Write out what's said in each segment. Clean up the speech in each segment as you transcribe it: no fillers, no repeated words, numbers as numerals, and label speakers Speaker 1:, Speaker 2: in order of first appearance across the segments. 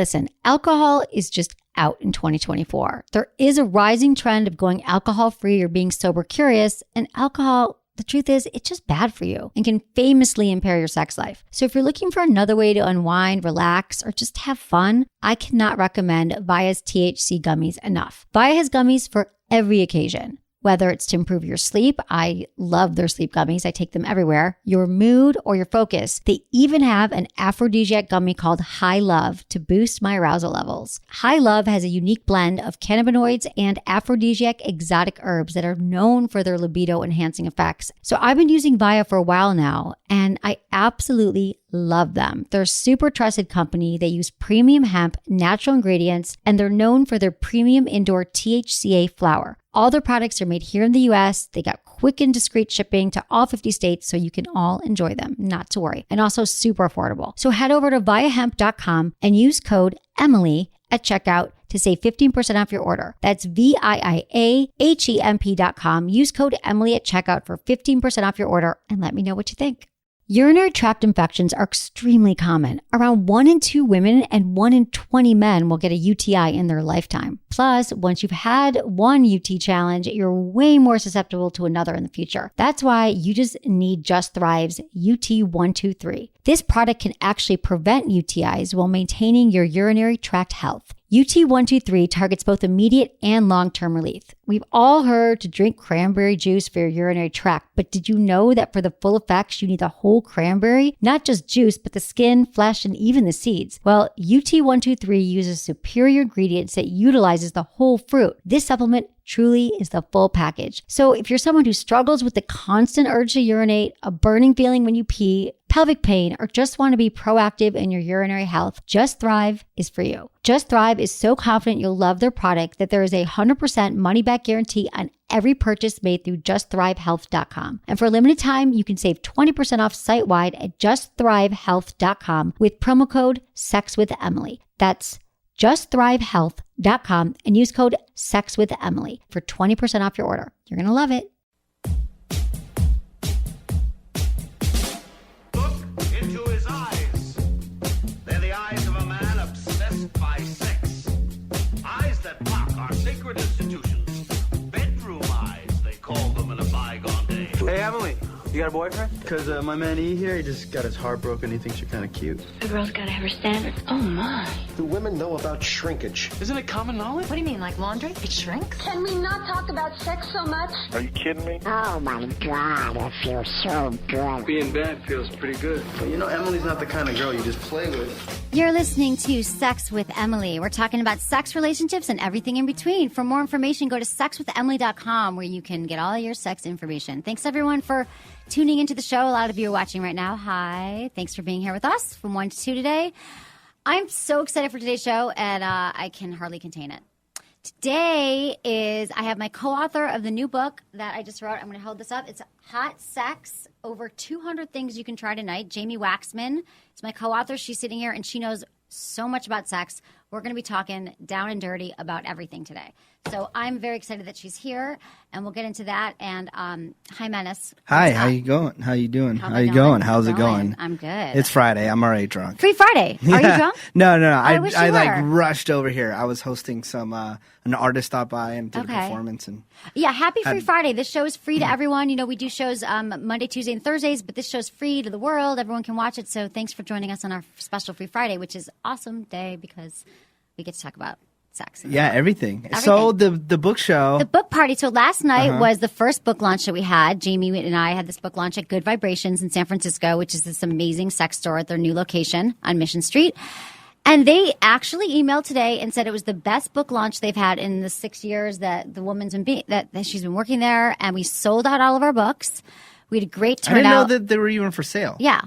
Speaker 1: Listen, alcohol is just out in 2024. There is a rising trend of going alcohol-free or being sober curious, and alcohol, the truth is, it's just bad for you and can famously impair your sex life. So if you're looking for another way to unwind, relax, or just have fun, I cannot recommend Via's THC gummies enough. Via has gummies for every occasion. Whether it's to improve your sleep, I love their sleep gummies. I take them everywhere. Your mood or your focus. They even have an aphrodisiac gummy called High Love to boost my arousal levels. High Love has a unique blend of cannabinoids and aphrodisiac exotic herbs that are known for their libido enhancing effects. So I've been using Via for a while now, and I absolutely love them. They're a super trusted company. They use premium hemp, natural ingredients, and they're known for their premium indoor THCA flower. All their products are made here in the US. They got quick and discreet shipping to all 50 states, so you can all enjoy them, not to worry. And also super affordable. So head over to viahemp.com and use code Emily at checkout to save 15% off your order. That's VIIAHEMP.com. Use code Emily at checkout for 15% off your order and let me know what you think. Urinary tract infections are extremely common. Around 1 in 2 women and 1 in 20 men will get a UTI in their lifetime. Plus, once you've had one UT challenge, you're way more susceptible to another in the future. That's why you just need Just Thrive's UT123. This product can actually prevent UTIs while maintaining your urinary tract health. UT123 targets both immediate and long-term relief. We've all heard to drink cranberry juice for your urinary tract, but did you know that for the full effects, you need the whole cranberry? Not just juice, but the skin, flesh, and even the seeds. Well, UT123 uses superior ingredients that utilizes the whole fruit. This supplement truly is the full package. So if you're someone who struggles with the constant urge to urinate, a burning feeling when you pee, pelvic pain, or just want to be proactive in your urinary health, Just Thrive is for you. Just Thrive is so confident you'll love their product that there is a 100% money-back guarantee on every purchase made through justthrivehealth.com. And for a limited time, you can save 20% off site-wide at justthrivehealth.com with promo code SEXWithEmily. That's justthrivehealth.com and use code SEXWithEmily for 20% off your order. You're going to love it.
Speaker 2: Look into his eyes. They're the eyes of a man obsessed by sex. Eyes that mock our sacred institutions. Bedroom eyes, they called them in a bygone day.
Speaker 3: Hey, Emily, you got a boyfriend? Because my man E here, he just got his heart broken. He thinks you're kind of cute.
Speaker 4: A girl's gotta have her standards. Oh, my.
Speaker 5: Do women know about shrinkage?
Speaker 3: Isn't it common knowledge?
Speaker 4: What do you mean, like laundry? It shrinks?
Speaker 6: Can we not talk about sex so much?
Speaker 5: Are you kidding me?
Speaker 7: Oh my God, it feels so good.
Speaker 3: Being bad feels pretty good. But you know, Emily's not the kind of girl you just play with.
Speaker 1: You're listening to Sex with Emily. We're talking about sex, relationships, and everything in between. For more information, go to sexwithemily.com where you can get all your sex information. Thanks, everyone, for tuning into the show. A lot of you are watching right now. Hi. Thanks for being here with us from 1 to 2 today. I'm so excited for today's show, and I can hardly contain it. Today I have my co-author of the new book that I just wrote. I'm going to hold this up. It's Hot Sex, Over 200 Things You Can Try Tonight. Jamie Waxman is my co-author. She's sitting here, and she knows so much about sex. We're going to be talking down and dirty about everything today. So I'm very excited that she's here, and we'll get into that. And hi, Menace.
Speaker 8: Hi, how you going? How you doing? How you going? How's it going?
Speaker 1: I'm good.
Speaker 8: It's Friday. I'm already drunk.
Speaker 1: Free Friday. Are you drunk?
Speaker 8: No.
Speaker 1: I wish you
Speaker 8: like
Speaker 1: were.
Speaker 8: rushed over here. I was hosting some an artist stopped by and did a
Speaker 1: Okay.
Speaker 8: performance and
Speaker 1: Yeah, happy Free Friday. This show is free to everyone. You know, we do shows Monday, Tuesday, and Thursdays, but this show's free to the world. Everyone can watch it. So thanks for joining us on our special Free Friday, which is awesome day because we get to talk about sex.
Speaker 8: yeah, everything. So the book show.
Speaker 1: The book party. So last night was the first book launch that we had. Jamie and I had this book launch at Good Vibrations in San Francisco, which is this amazing sex store at their new location on Mission Street. And they actually emailed today and said it was the best book launch they've had in the 6 years that the woman's been that she's been working there. And we sold out all of our books. We had a great turnout.
Speaker 8: I didn't know that they were even for sale.
Speaker 1: Yeah.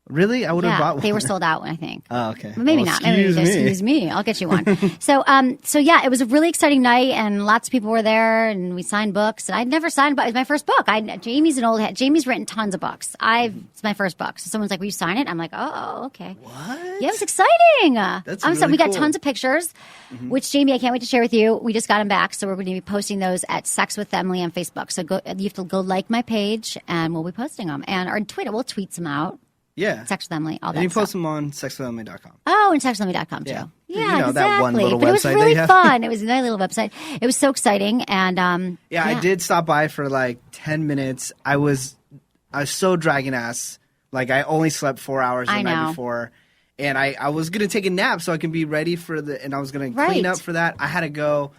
Speaker 8: Really? I would have bought one.
Speaker 1: They were sold out, I think.
Speaker 8: Oh, okay.
Speaker 1: But maybe
Speaker 8: Well,
Speaker 1: not. Excuse me. I'll get you one. So yeah, it was a really exciting night, and lots of people were there, and we signed books. And I'd never signed a book. It was my first book. Jamie's written tons of books. It's my first book. So someone's like, "Will you sign it?" I'm like, "Oh, okay."
Speaker 8: What?
Speaker 1: Yeah, it was exciting.
Speaker 8: That's
Speaker 1: So
Speaker 8: really
Speaker 1: we got
Speaker 8: cool.
Speaker 1: tons of pictures, which Jamie, I can't wait to share with you. We just got them back, so we're going to be posting those at Sex with Emily on Facebook. So you have to go like my page, and we'll be posting them. And or tweet it. We'll tweet some out. Yeah. Sex with Emily, all that
Speaker 8: And you
Speaker 1: stuff.
Speaker 8: post them on sexwithemily.com.
Speaker 1: Oh, and sexwithemily.com too.
Speaker 8: Yeah.
Speaker 1: Yeah,
Speaker 8: You know,
Speaker 1: exactly.
Speaker 8: that one little
Speaker 1: but it was
Speaker 8: website that
Speaker 1: really
Speaker 8: you have.
Speaker 1: fun. It was a nice little website. It was so exciting. And
Speaker 8: I did stop by for like 10 minutes. I was so dragging ass. Like I only slept 4 hours the night before. And I was going to take a nap so I can be ready and I was going to clean up for that. I had to go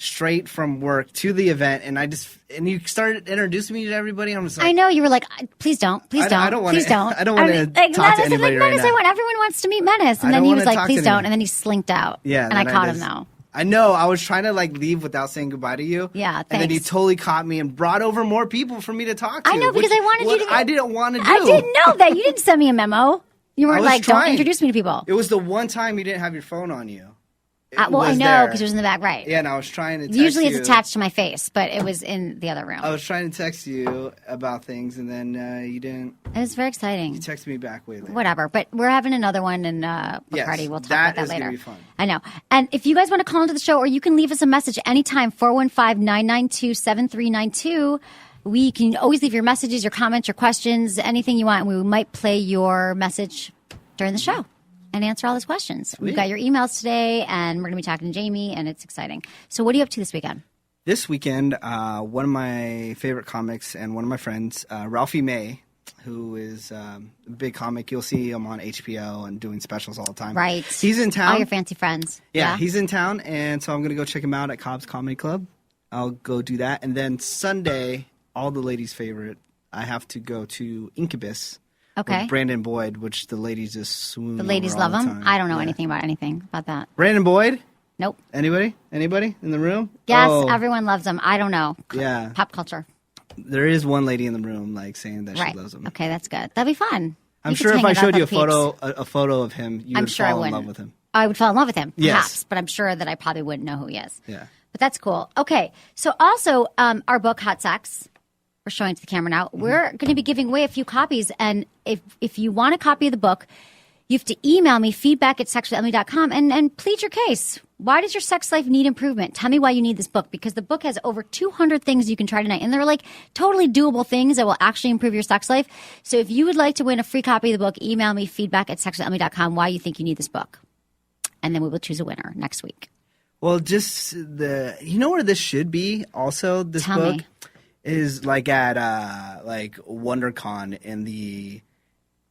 Speaker 8: straight from work to the event, and you started introducing me to everybody. I'm just like,
Speaker 1: I know you were like, please don't.
Speaker 8: I don't want to. I don't want to
Speaker 1: like,
Speaker 8: talk to
Speaker 1: Menace,
Speaker 8: anybody
Speaker 1: like,
Speaker 8: right
Speaker 1: Menace,
Speaker 8: now.
Speaker 1: Everyone wants to meet Menace, and
Speaker 8: I
Speaker 1: then
Speaker 8: don't
Speaker 1: he
Speaker 8: wanna
Speaker 1: was like,
Speaker 8: talk
Speaker 1: please
Speaker 8: to
Speaker 1: don't,
Speaker 8: anyone.
Speaker 1: and then he slinked out.
Speaker 8: Yeah,
Speaker 1: and I
Speaker 8: then
Speaker 1: caught him though.
Speaker 8: I know. I was trying to like leave without saying goodbye to you.
Speaker 1: Yeah, thanks.
Speaker 8: And then you totally caught me and brought over more people for me to talk to.
Speaker 1: I know because I wanted you to.
Speaker 8: I didn't want to do.
Speaker 1: I didn't know that. You didn't send me a memo. You weren't like,
Speaker 8: trying.
Speaker 1: don't introduce me to people.
Speaker 8: It was the one time you didn't have your phone on you.
Speaker 1: Well, I know because it was in the back, right?
Speaker 8: Yeah, and I was trying to text
Speaker 1: Usually
Speaker 8: you.
Speaker 1: it's attached to my face, but it was in the other room.
Speaker 8: I was trying to text you about things, and then you didn't.
Speaker 1: It was very exciting.
Speaker 8: You texted me back way later.
Speaker 1: Whatever, but we're having another one in Bacardi. We'll talk about that
Speaker 8: is
Speaker 1: later.
Speaker 8: Gonna be fun.
Speaker 1: I know. And if you guys want to call into the show, or you can leave us a message anytime, 415-992-7392. We can always leave your messages, your comments, your questions, anything you want, and we might play your message during the show and answer all those questions. We've got your emails today, and we're going to be talking to Jamie, and it's exciting. So what are you up to this weekend?
Speaker 8: This weekend, one of my favorite comics and one of my friends, Ralphie May, who is a big comic. You'll see him on HBO and doing specials all the time.
Speaker 1: Right.
Speaker 8: He's in town.
Speaker 1: All your fancy friends.
Speaker 8: Yeah, he's in town, and so I'm going to go check him out at Cobb's Comedy Club. I'll go do that. And then Sunday, all the ladies' favorite, I have to go to Incubus.
Speaker 1: Okay.
Speaker 8: With Brandon Boyd, which the ladies just swoon
Speaker 1: The ladies
Speaker 8: over all
Speaker 1: love
Speaker 8: the
Speaker 1: him.
Speaker 8: time.
Speaker 1: I don't know anything about that.
Speaker 8: Brandon Boyd?
Speaker 1: Nope.
Speaker 8: Anybody in the room?
Speaker 1: Yes,
Speaker 8: Oh,
Speaker 1: everyone loves him. I don't know.
Speaker 8: Yeah.
Speaker 1: Pop culture.
Speaker 8: There is one lady in the room like saying that
Speaker 1: Right.
Speaker 8: she loves him.
Speaker 1: Okay, that's good. That'd be fun.
Speaker 8: I'm
Speaker 1: You could
Speaker 8: sure if
Speaker 1: hang
Speaker 8: I
Speaker 1: out
Speaker 8: showed you
Speaker 1: with the peeps.
Speaker 8: a photo of him, you
Speaker 1: I'm
Speaker 8: would
Speaker 1: sure I
Speaker 8: fall in
Speaker 1: wouldn't.
Speaker 8: love with him.
Speaker 1: I would fall in love with him,
Speaker 8: Yes.
Speaker 1: perhaps, but I'm sure that I probably wouldn't know who he is.
Speaker 8: Yeah.
Speaker 1: But that's cool. Okay, so also our book, Hot Sex, we're showing to the camera now.
Speaker 8: Mm-hmm.
Speaker 1: We're going to be giving away a few copies, and if you want a copy of the book, you have to email me, feedback@sexwithemily.com, and plead your case. Why does your sex life need improvement? Tell me why you need this book, because the book has over 200 things you can try tonight. And they're like totally doable things that will actually improve your sex life. So if you would like to win a free copy of the book, email me, feedback@sexwithemily.com, why you think you need this book. And then we will choose a winner next week.
Speaker 8: Well, just you know where this should be also, this
Speaker 1: Tell
Speaker 8: book
Speaker 1: me.
Speaker 8: is like at like WonderCon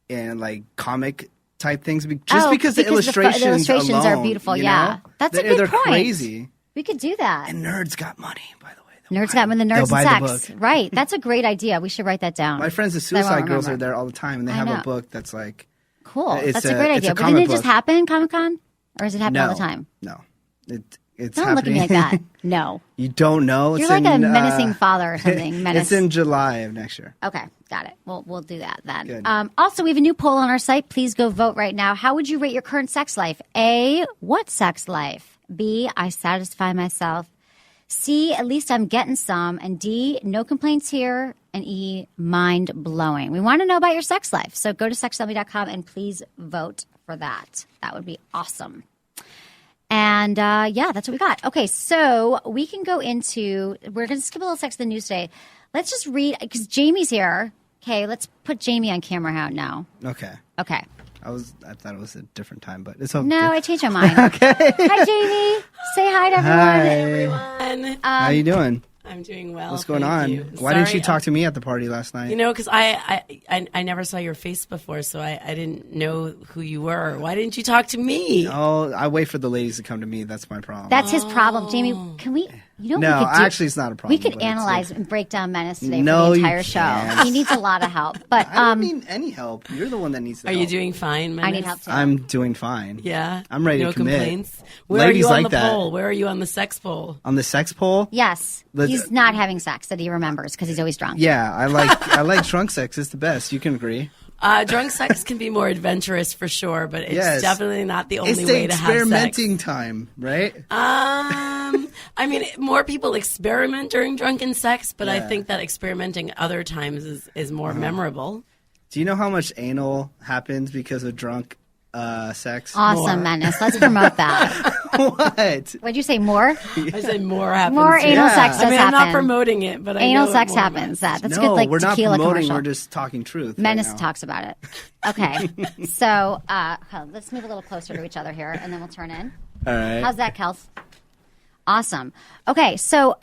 Speaker 8: in like comic type things, just because the illustrations
Speaker 1: are
Speaker 8: alone,
Speaker 1: beautiful.
Speaker 8: you
Speaker 1: Yeah,
Speaker 8: know?
Speaker 1: that's a good
Speaker 8: they're
Speaker 1: point.
Speaker 8: crazy.
Speaker 1: We could do that.
Speaker 8: And nerds got money, by the way.
Speaker 1: Nerds got when the nerds
Speaker 8: they'll buy
Speaker 1: and
Speaker 8: the
Speaker 1: sex.
Speaker 8: book.
Speaker 1: Right. That's a great idea. We should write that down.
Speaker 8: My friends, the
Speaker 1: I won't
Speaker 8: Suicide Girls,
Speaker 1: remember.
Speaker 8: are there all the time, and they
Speaker 1: I
Speaker 8: have
Speaker 1: know.
Speaker 8: a book that's like
Speaker 1: Cool.
Speaker 8: It's
Speaker 1: That's a great
Speaker 8: it's
Speaker 1: idea.
Speaker 8: a
Speaker 1: But didn't
Speaker 8: comic
Speaker 1: it just
Speaker 8: book.
Speaker 1: happen, Comic-Con? Or does it happen all
Speaker 8: No.
Speaker 1: the time?
Speaker 8: No, it's
Speaker 1: Don't look at me
Speaker 8: happening.
Speaker 1: like that. No.
Speaker 8: You don't know.
Speaker 1: You're
Speaker 8: It's
Speaker 1: like a
Speaker 8: in,
Speaker 1: menacing father or something. Menace.
Speaker 8: It's in July of next year.
Speaker 1: Okay, got it. We'll do that then.
Speaker 8: Good.
Speaker 1: Also, we have a new poll on our site. Please go vote right now. How would you rate your current sex life? A, what sex life? B, I satisfy myself. C, at least I'm getting some. And D, no complaints here. And E, mind blowing. We want to know about your sex life. So go to sexwithemily.com and please vote for that. That would be awesome. And yeah, that's what we got. Okay, so we can go into, we're going to skip a little sex in the news today. Let's just read, because Jamie's here. Okay, let's put Jamie on camera now.
Speaker 8: Okay.
Speaker 1: Okay.
Speaker 8: I thought it was a different time, but it's okay.
Speaker 1: No, I changed my mind. Okay. Hi, Jamie. Say hi to everyone.
Speaker 8: Hi.
Speaker 9: everyone.
Speaker 8: How you doing?
Speaker 9: I'm doing well.
Speaker 8: What's going
Speaker 9: thank
Speaker 8: on?
Speaker 9: you.
Speaker 8: Why didn't
Speaker 9: Sorry,
Speaker 8: you talk to me at the party last night?
Speaker 9: You know, because I never saw your face before, so I didn't know who you were. Why didn't you talk to me?
Speaker 8: Oh, I wait for the ladies to come to me. That's my problem.
Speaker 1: That's his problem. Jamie, can we, you know what
Speaker 8: no,
Speaker 1: we could do?
Speaker 8: actually, it's not a problem.
Speaker 1: We could
Speaker 8: but it's
Speaker 1: analyze
Speaker 8: like-
Speaker 1: and break down Menace today
Speaker 8: No,
Speaker 1: for the
Speaker 8: you
Speaker 1: entire show.
Speaker 8: can't.
Speaker 1: He needs a lot of help. But
Speaker 8: I don't need any help. You're the one that needs the
Speaker 9: Are
Speaker 8: help.
Speaker 9: you doing fine, Menace?
Speaker 1: I need help too.
Speaker 8: I'm doing fine.
Speaker 9: Yeah?
Speaker 8: I'm ready
Speaker 9: no
Speaker 8: to commit.
Speaker 9: complaints? Where
Speaker 8: Ladies
Speaker 9: are you on
Speaker 8: like
Speaker 9: the
Speaker 8: that.
Speaker 9: poll? Where are you on the sex poll?
Speaker 8: On the sex poll?
Speaker 1: Yes.
Speaker 8: Let's-
Speaker 1: He's not having sex that he remembers because he's always drunk.
Speaker 8: Yeah, I like drunk sex. It's the best. You can agree.
Speaker 9: Drunk sex can be more adventurous for sure, but it's
Speaker 8: Yes.
Speaker 9: definitely not the only
Speaker 8: It's
Speaker 9: way
Speaker 8: the
Speaker 9: to have sex.
Speaker 8: experimenting time, right?
Speaker 9: I mean, more people experiment during drunken sex, but I
Speaker 8: Yeah.
Speaker 9: think that experimenting other times is more memorable.
Speaker 8: Do you know how much anal happens because of drunk sex.
Speaker 1: Awesome, Menace. Let's promote that.
Speaker 8: What?
Speaker 1: What'd you say? More?
Speaker 9: I said more happens.
Speaker 1: More anal sex does
Speaker 9: I mean,
Speaker 1: happen.
Speaker 9: I'm not promoting it, but I
Speaker 1: anal
Speaker 9: know
Speaker 1: sex
Speaker 9: more
Speaker 1: happens.
Speaker 9: happens.
Speaker 1: That's
Speaker 8: No,
Speaker 1: good. Like
Speaker 8: we're not
Speaker 1: tequila
Speaker 8: promoting.
Speaker 1: commercial.
Speaker 8: We're just talking truth.
Speaker 1: Menace
Speaker 8: right now.
Speaker 1: talks about it. Okay, so let's move a little closer to each other here, and then we'll turn in.
Speaker 8: All right.
Speaker 1: How's that, Kels? Awesome. Okay, so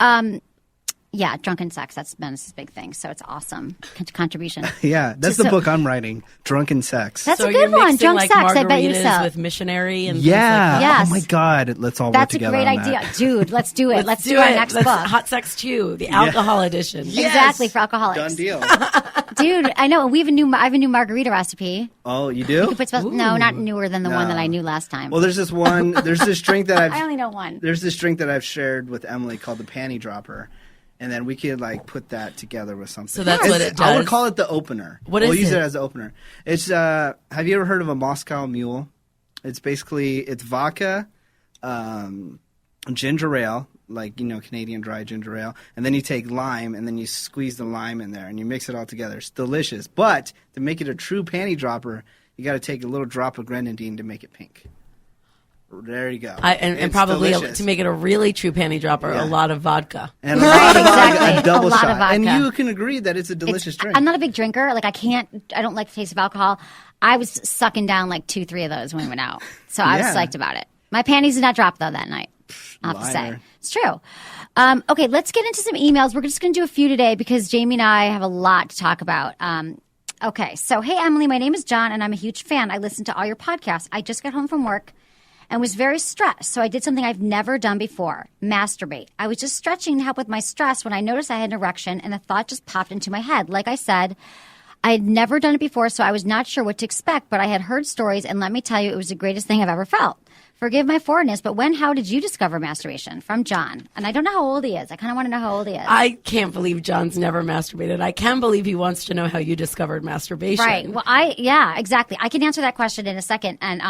Speaker 1: yeah, drunken sex. That's Menace's big thing. So it's awesome contribution.
Speaker 8: Yeah, that's the book I'm writing. Drunken sex.
Speaker 1: That's
Speaker 9: So
Speaker 1: a
Speaker 9: you're
Speaker 1: good one.
Speaker 9: mixing,
Speaker 1: Drunk
Speaker 9: like,
Speaker 1: sex. I bet you
Speaker 9: margaritas
Speaker 1: so.
Speaker 9: with missionary and
Speaker 8: Yeah.
Speaker 9: things like that.
Speaker 1: Yes.
Speaker 8: Oh my God. Let's all work
Speaker 1: That's a
Speaker 8: together
Speaker 1: great
Speaker 8: on
Speaker 1: idea,
Speaker 8: that.
Speaker 1: dude. Let's do it. Let's do
Speaker 9: it.
Speaker 1: our next
Speaker 9: Let's
Speaker 1: book.
Speaker 9: Hot Sex 2, the alcohol edition.
Speaker 8: Yes.
Speaker 1: Exactly, for alcoholics.
Speaker 8: Done deal.
Speaker 1: Dude, I know. We have I have a new margarita recipe.
Speaker 8: Oh, you
Speaker 1: You
Speaker 8: do?
Speaker 1: could put no, not newer than the one that I knew last time.
Speaker 8: Well, there's this one. There's this drink that
Speaker 1: I only know one.
Speaker 8: There's this drink that I've shared with Emily called the Panty Dropper, and then we could like put that together with something.
Speaker 9: So that's what it
Speaker 8: I would
Speaker 9: does?
Speaker 8: call it the opener.
Speaker 9: What
Speaker 8: we'll
Speaker 9: is
Speaker 8: use
Speaker 9: it?
Speaker 8: it as the opener. It's have you ever heard of a Moscow Mule? It's basically vodka, ginger ale, like Canadian dry ginger ale, and then you take lime and then you squeeze the lime in there and you mix it all together. It's delicious. But to make it a true panty dropper, you got to take a little drop of grenadine to make it pink. There you go.
Speaker 9: And
Speaker 8: It's
Speaker 9: probably
Speaker 8: delicious.
Speaker 9: to make it a really true panty dropper,
Speaker 8: Yeah.
Speaker 9: a lot of vodka.
Speaker 8: And a lot of
Speaker 1: exactly.
Speaker 8: vodka, a double
Speaker 1: A lot of
Speaker 8: shot. And
Speaker 1: vodka.
Speaker 8: you can agree that it's a delicious drink.
Speaker 1: I'm not a big drinker. Like I don't like the taste of alcohol. I was sucking down like 2-3 of those when we went out. So I was
Speaker 8: Yeah.
Speaker 1: psyched about it. My panties did not drop though that night. I have to say.
Speaker 8: Liar.
Speaker 1: It's true. Okay, let's get into some emails. We're just going to do a few today because Jamie and I have a lot to talk about. Okay, so hey, Emily, my name is John and I'm a huge fan. I listen to all your podcasts. I just got home from work and was very stressed. So I did something I've never done before, masturbate. I was just stretching to help with my stress when I noticed I had an erection and a thought just popped into my head. Like I said, I had never done it before, so I was not sure what to expect, but I had heard stories, and let me tell you, it was the greatest thing I've ever felt. Forgive my foreignness, but how did you discover masturbation? From John. And I don't know how old he is. I kind of want to know how old he is.
Speaker 9: I can't believe John's never masturbated. I can believe he wants to know how you discovered masturbation.
Speaker 1: Right. Well, yeah, exactly. I can answer that question in a second. And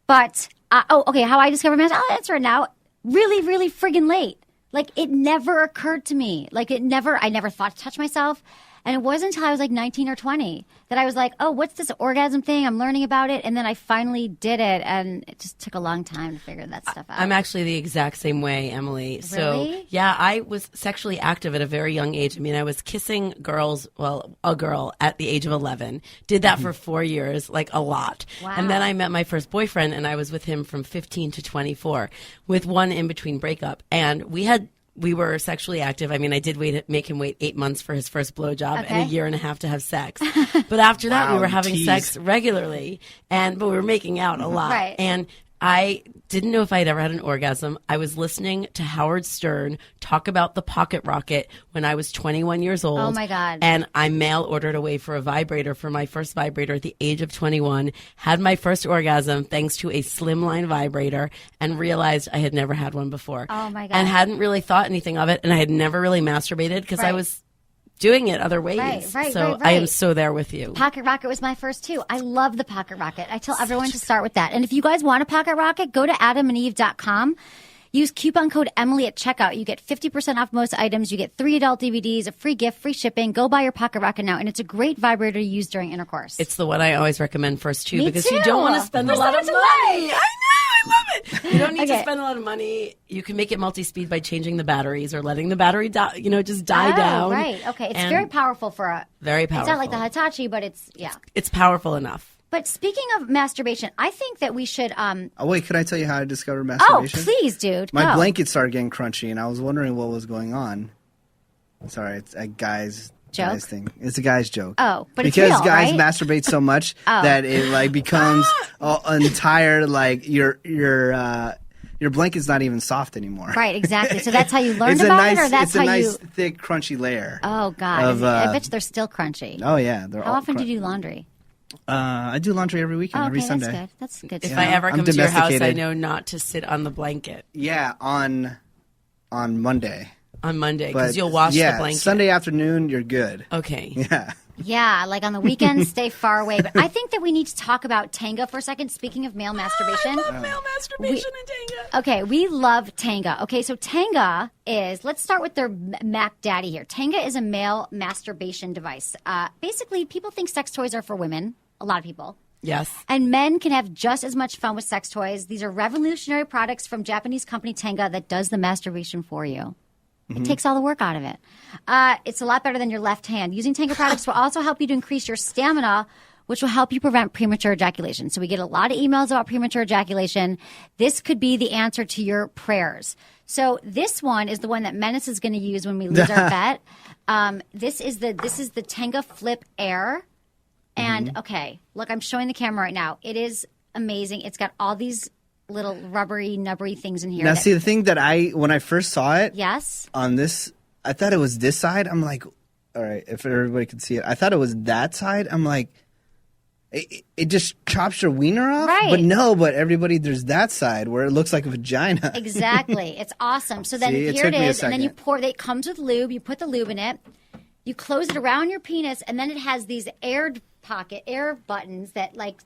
Speaker 1: okay, how I discovered masturbation? I'll answer it now. Really, really friggin' late. Like it never occurred to me. I never thought to touch myself. And it wasn't until I was like 19 or 20 that I was like, oh, what's this orgasm thing? I'm learning about it. And then I finally did it. And it just took a long time to figure that stuff out.
Speaker 9: I'm actually the exact same way, Emily. So,
Speaker 1: Really?
Speaker 9: yeah, I was sexually active at a very young age. I mean, I was kissing a girl at the age of 11. Did that for 4 years, like a lot.
Speaker 1: Wow.
Speaker 9: And then I met my first boyfriend, and I was with him from 15 to 24 with one in-between breakup. And we were sexually active. I mean, I did make him wait 8 months for his first blowjob and a year and a half to have sex. But after that, we
Speaker 8: Wow,
Speaker 9: were having
Speaker 8: tease.
Speaker 9: sex regularly, but we were making out a lot.
Speaker 1: Right.
Speaker 9: And I didn't know if I'd ever had an orgasm. I was listening to Howard Stern talk about the pocket rocket when I was 21 years old.
Speaker 1: Oh, my God.
Speaker 9: And I mail ordered away for a vibrator for my first vibrator at the age of 21, had my first orgasm thanks to a slimline vibrator, and realized I had never had one before.
Speaker 1: Oh, my God.
Speaker 9: And hadn't really thought anything of it, and I had never really masturbated because I
Speaker 1: Right.
Speaker 9: was doing it other ways.
Speaker 1: Right,
Speaker 9: so
Speaker 1: right.
Speaker 9: I am so there with you.
Speaker 1: Pocket rocket was my first too. I love the pocket rocket. I tell everyone to start with that. And if you guys want a pocket rocket, go to adamandeve.com. Use coupon code Emily at checkout. You get 50% off most items. You get 3 adult DVDs, a free gift, free shipping. Go buy your pocket rocket now. And it's a great vibrator to use during intercourse.
Speaker 9: It's the one I always recommend first too,
Speaker 1: Me
Speaker 9: because
Speaker 1: too.
Speaker 9: you don't want to spend a
Speaker 1: There's
Speaker 9: lot
Speaker 1: so
Speaker 9: of
Speaker 1: much
Speaker 9: money.
Speaker 1: to like.
Speaker 9: I know, I love it. You don't need to
Speaker 1: Okay.
Speaker 9: spend a lot of money. You can make it multi-speed by changing the batteries or letting the battery just die
Speaker 1: Oh,
Speaker 9: down.
Speaker 1: right. Okay. It's
Speaker 9: And
Speaker 1: very powerful for a.
Speaker 9: very
Speaker 1: It's
Speaker 9: powerful.
Speaker 1: not like the Hitachi, but it's, yeah.
Speaker 9: It's powerful enough.
Speaker 1: But speaking of masturbation, I think that we should.
Speaker 8: Oh, wait, can I tell you how I discovered
Speaker 1: Oh,
Speaker 8: masturbation?
Speaker 1: please, dude.
Speaker 8: My
Speaker 1: go.
Speaker 8: blanket started getting crunchy, and I was wondering what was going on. Sorry, it's a guy's
Speaker 1: Joke?
Speaker 8: thing. It's a guy's joke.
Speaker 1: Oh, but it's
Speaker 8: because
Speaker 1: real,
Speaker 8: guys
Speaker 1: right?
Speaker 8: masturbate so much that it like becomes an entire like your blanket's not even soft anymore.
Speaker 1: Right, exactly. So that's how you learned
Speaker 8: It's a
Speaker 1: about
Speaker 8: nice,
Speaker 1: it, or that's
Speaker 8: it's a
Speaker 1: how
Speaker 8: nice
Speaker 1: you.
Speaker 8: thick, crunchy layer.
Speaker 1: Oh God!
Speaker 8: of,
Speaker 1: I bet you they're still crunchy.
Speaker 8: Oh yeah, they're
Speaker 1: How
Speaker 8: all
Speaker 1: often do
Speaker 8: crun-
Speaker 1: you do laundry?
Speaker 8: I do laundry every weekend,
Speaker 1: Oh,
Speaker 8: every
Speaker 1: okay,
Speaker 8: Sunday.
Speaker 1: that's good. That's good.
Speaker 9: If
Speaker 1: stuff.
Speaker 9: I ever
Speaker 8: I'm
Speaker 9: come to your house, I
Speaker 8: domesticated.
Speaker 9: know not to sit on the blanket
Speaker 8: Yeah, on Monday.
Speaker 9: on Monday
Speaker 8: But
Speaker 9: because you'll wash
Speaker 8: yeah,
Speaker 9: the blanket.
Speaker 8: Sunday afternoon, you're good.
Speaker 9: Okay.
Speaker 8: Yeah.
Speaker 1: Yeah, like on the weekends, stay far away. But I think that we need to talk about Tanga for a second. Speaking of male masturbation.
Speaker 9: I love male masturbation and Tanga.
Speaker 1: Okay, we love Tanga. Okay, so Tanga is, let's start with their Mac Daddy here. Tanga is a male masturbation device. Basically, people think sex toys are for women, a lot of people.
Speaker 9: Yes.
Speaker 1: And men can have just as much fun with sex toys. These are revolutionary products from Japanese company Tenga that does the masturbation for you. It takes all the work out of it. It's a lot better than your left hand. Using Tenga products will also help you to increase your stamina, which will help you prevent premature ejaculation. So we get a lot of emails about premature ejaculation. This could be the answer to your prayers. So this one is the one that Menace is going to use when we lose our bet. This is the Tenga Flip Air. And okay, look, I'm showing the camera right now. It is amazing. It's got all these little rubbery, nubbery things in here.
Speaker 8: Now, see, the thing that when I first saw it on this, I thought it was this side. I'm like, all right, if everybody could see it. I thought it was that side. I'm like, it just chops your wiener off?
Speaker 1: Right.
Speaker 8: But no, everybody, there's that side where it looks like a vagina.
Speaker 1: Exactly. It's awesome. So then
Speaker 8: See,
Speaker 1: here it is, and then you pour, it comes with lube. You put the lube in it. You close it around your penis, and then it has these air buttons that like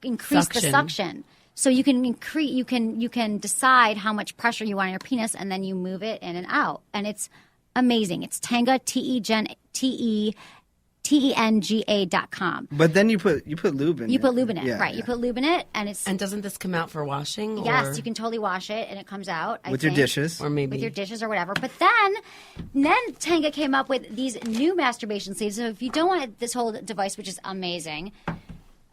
Speaker 1: increase the suction. So you can decide how much pressure you want on your penis, and then you move it in and out. And it's amazing. It's Tenga, TENGA.com.
Speaker 8: But then you put lube in it.
Speaker 1: You put lube in it,
Speaker 8: Yeah,
Speaker 1: right.
Speaker 8: yeah.
Speaker 1: You put lube in it, and
Speaker 9: And doesn't this come out for washing?
Speaker 1: yes,
Speaker 9: or?
Speaker 1: you can totally wash it, and it comes out.
Speaker 8: With your dishes.
Speaker 9: Or maybe.
Speaker 1: With your dishes or whatever. But then Tenga came up with these new masturbation sleeves. So if you don't want this whole device, which is amazing.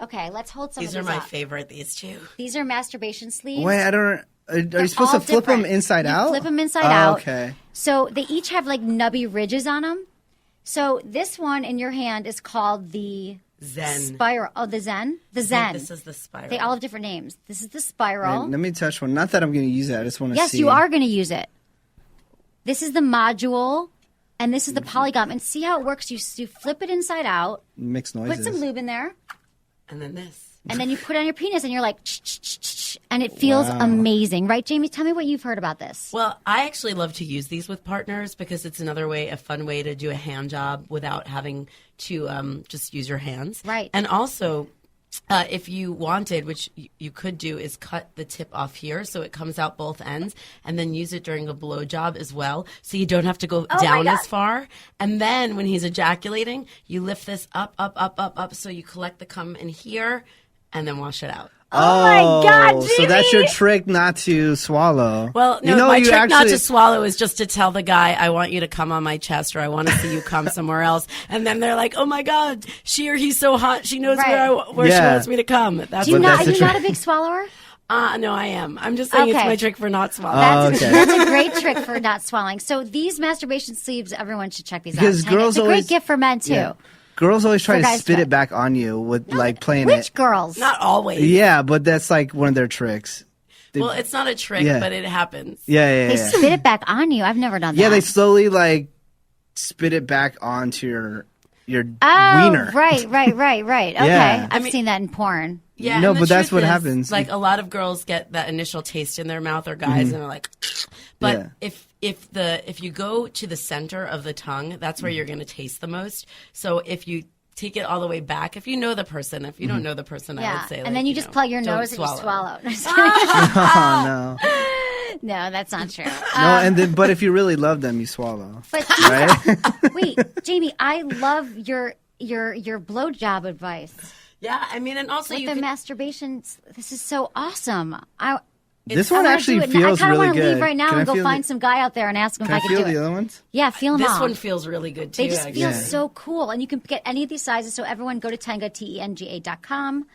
Speaker 1: Okay, let's hold some
Speaker 9: These
Speaker 1: of
Speaker 9: are
Speaker 1: these
Speaker 9: my
Speaker 1: up.
Speaker 9: favorite, these two.
Speaker 1: These are masturbation sleeves.
Speaker 8: Wait, I don't. Are you supposed to flip them inside out?
Speaker 1: Flip them inside out.
Speaker 8: Okay.
Speaker 1: So they each have like nubby ridges on them. So this one in your hand is called the
Speaker 9: Zen.
Speaker 1: Spiral. Oh, the Zen? The Zen.
Speaker 9: This is the spiral.
Speaker 1: They all have different names. This is the Spiral.
Speaker 8: Wait, let me touch one. Not that I'm going to use it. I just want to see.
Speaker 1: Yes, you are going to use it. This is the module, and this is the Polygam. And see how it works? You flip it inside out.
Speaker 8: Mixed noises.
Speaker 1: Put some lube in there.
Speaker 9: And then this.
Speaker 1: And then you put it on your penis, and you're like, and it feels amazing. Right, Jamie? Tell me what you've heard about this.
Speaker 9: Well, I actually love to use these with partners because it's a fun way to do a hand job without having to just use your hands.
Speaker 1: Right.
Speaker 9: And also, if you wanted, which you could do, is cut the tip off here so it comes out both ends, and then use it during a blowjob as well, so you don't have to go down as far. And then when he's ejaculating, you lift this up, so you collect the cum in here, and then wash it out.
Speaker 1: Oh my God, Jamie!
Speaker 8: So that's your trick not to swallow.
Speaker 9: Well, no,
Speaker 8: you know,
Speaker 9: my
Speaker 8: you
Speaker 9: trick not to swallow is just to tell the guy, I want you to come on my chest, or I want to see you come somewhere else. And then they're like, oh my God, she or he's so hot, she knows where she wants me to come. Are you
Speaker 1: not a big swallower?
Speaker 9: No, I am. I'm just saying it's my trick for not swallowing.
Speaker 1: That's a great trick for not swallowing. So these masturbation sleeves, everyone should check these out.
Speaker 8: Because girls
Speaker 1: it's a great gift for men, too.
Speaker 8: Yeah. Girls always try to spit it back on you with playing it.
Speaker 1: Which girls?
Speaker 9: Not always.
Speaker 8: Yeah, but that's like one of their tricks.
Speaker 9: Well, it's not a trick, but it happens.
Speaker 8: Yeah.
Speaker 1: They spit it back on you. I've never done that.
Speaker 8: Yeah, they slowly spit it back onto your
Speaker 1: Oh,
Speaker 8: wiener.
Speaker 1: right. Okay.
Speaker 8: Yeah.
Speaker 1: I've seen that in porn.
Speaker 9: Yeah,
Speaker 8: no,
Speaker 9: and the
Speaker 8: but that's
Speaker 9: truth
Speaker 8: what
Speaker 9: is,
Speaker 8: happens.
Speaker 9: Like a lot of girls get that initial taste in their mouth, or guys, and they're like, but if you go to the center of the tongue, that's where you're going to taste the most. So if you take it all the way back, if you know the person, if you don't know the person, I would say,
Speaker 1: and then you just plug your nose
Speaker 9: swallow.
Speaker 1: and you swallow.
Speaker 8: Oh, no.
Speaker 1: No, that's not true.
Speaker 8: But if you really love them, you swallow.
Speaker 1: But
Speaker 8: right?
Speaker 1: Wait, Jamie, I love your blowjob advice.
Speaker 9: Yeah, I mean, and also
Speaker 1: with the masturbation. This is so awesome.
Speaker 8: This one actually feels
Speaker 1: I kind of
Speaker 8: really
Speaker 1: want to
Speaker 8: good.
Speaker 1: leave right now and go find some guy out there and ask him if I can do it.
Speaker 8: Can I feel the other ones?
Speaker 1: Yeah, feel them all.
Speaker 9: This one feels really good too.
Speaker 1: They just feel so cool, and you can get any of these sizes. So everyone, go to Tenga, TENGA.com,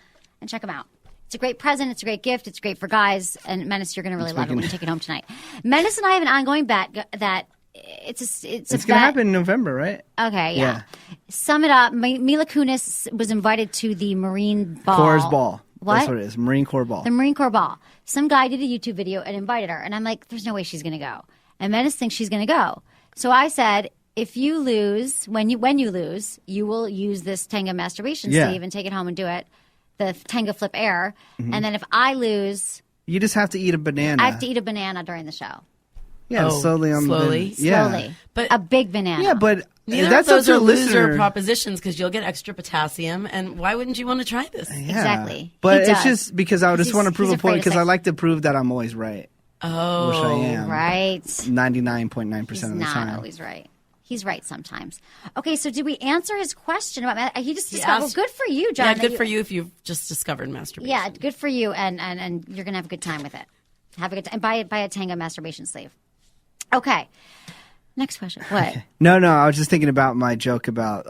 Speaker 1: and check them out. It's a great present. It's a great gift. It's great for guys. And Menace, you're going to really love it when you take it home tonight. Menace and I have an ongoing bet that it's going
Speaker 8: to happen in November, right?
Speaker 1: Okay, yeah. Sum it up. Mila Kunis was invited to the Marine Ball.
Speaker 8: Corps Ball.
Speaker 1: What?
Speaker 8: That's what it is. Marine Corps Ball.
Speaker 1: The Marine Corps Ball. Some guy did a YouTube video and invited her. And I'm like, there's no way she's going to go. And Menace thinks she's going to go. So I said, if you lose, when you lose, you will use this Tenga masturbation sleeve and take it home and do it. The Tenga Flip Air. Mm-hmm. And then if I lose...
Speaker 8: You just have to eat a banana.
Speaker 1: I have to eat a banana during the show.
Speaker 8: Yeah, slowly.
Speaker 1: Yeah.
Speaker 9: But
Speaker 1: a big banana.
Speaker 8: Yeah, but
Speaker 9: neither of those are loser propositions because you'll get extra potassium. And why wouldn't you want to try this?
Speaker 8: Yeah.
Speaker 1: Exactly.
Speaker 8: But it's just because I just want to prove a point because
Speaker 1: I
Speaker 8: like to prove that I'm always right.
Speaker 9: Oh,
Speaker 8: which I am.
Speaker 1: Right.
Speaker 8: 99.9% of the time.
Speaker 1: Not always right. He's right sometimes. Okay, so did we answer his question about? He just discovered. Well,
Speaker 9: asked-
Speaker 1: good for you, John.
Speaker 9: Yeah, good for you if you've just discovered masturbation.
Speaker 1: Yeah, good for you, and you're gonna have a good time with it. Have a good time. Buy a Tango masturbation sleeve. Okay. Next question. What?
Speaker 8: No, I was just thinking about my joke about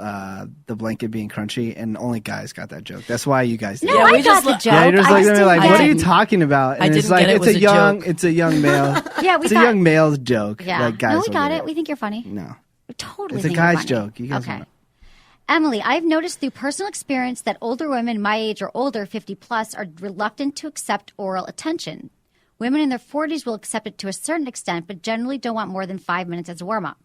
Speaker 8: the blanket being crunchy, and only guys got that joke. That's why you guys.
Speaker 1: No,
Speaker 9: Yeah,
Speaker 1: I
Speaker 9: we
Speaker 1: got
Speaker 9: just
Speaker 1: the
Speaker 9: lo-
Speaker 1: joke.
Speaker 8: Yeah, you're just
Speaker 1: I
Speaker 8: like, they're like, what are you
Speaker 9: didn't-
Speaker 8: talking about? And
Speaker 9: I
Speaker 8: it's
Speaker 9: didn't
Speaker 8: like
Speaker 9: get it was a joke.
Speaker 8: it's a young male.
Speaker 1: Yeah, we
Speaker 8: it's a
Speaker 1: thought.
Speaker 8: young male's joke.
Speaker 1: Yeah.
Speaker 8: Like guys
Speaker 1: No, we
Speaker 8: will
Speaker 1: got
Speaker 8: get
Speaker 1: it. We think you're funny.
Speaker 8: No,
Speaker 1: We totally.
Speaker 8: it's a
Speaker 1: think you're
Speaker 8: guy's
Speaker 1: funny.
Speaker 8: joke. You guys
Speaker 1: Okay.
Speaker 8: know.
Speaker 1: Emily, I've noticed through personal experience that older women my age or older, 50 plus, are reluctant to accept oral attention. Women in their 40s will accept it to a certain extent, but generally don't want more than 5 minutes as a warm up.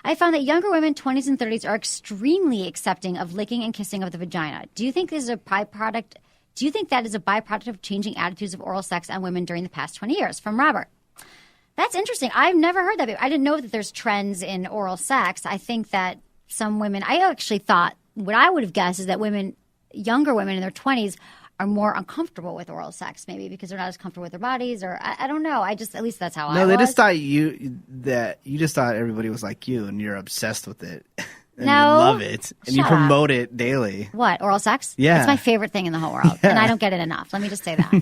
Speaker 1: I found that younger women, 20s and 30s, are extremely accepting of licking and kissing of the vagina. Do you think this is a byproduct? Do you think that is a byproduct of changing attitudes of oral sex on women during the past 20 years? From Robert. That's interesting. I've never heard that. I didn't know that there's trends in oral sex. I think that some women, I actually thought, what I would have guessed is that women, younger women in their 20s, are more uncomfortable with oral sex, maybe because they're not as comfortable with their bodies, or I don't know. At least that's how I was.
Speaker 8: No, they just thought you just thought everybody was like you, and you're obsessed with it. And
Speaker 1: No.
Speaker 8: you love it, and you
Speaker 1: Shut up.
Speaker 8: promote it daily.
Speaker 1: What, oral sex?
Speaker 8: Yeah.
Speaker 1: It's my favorite thing in the whole world, and I don't get it enough. Let me just say that.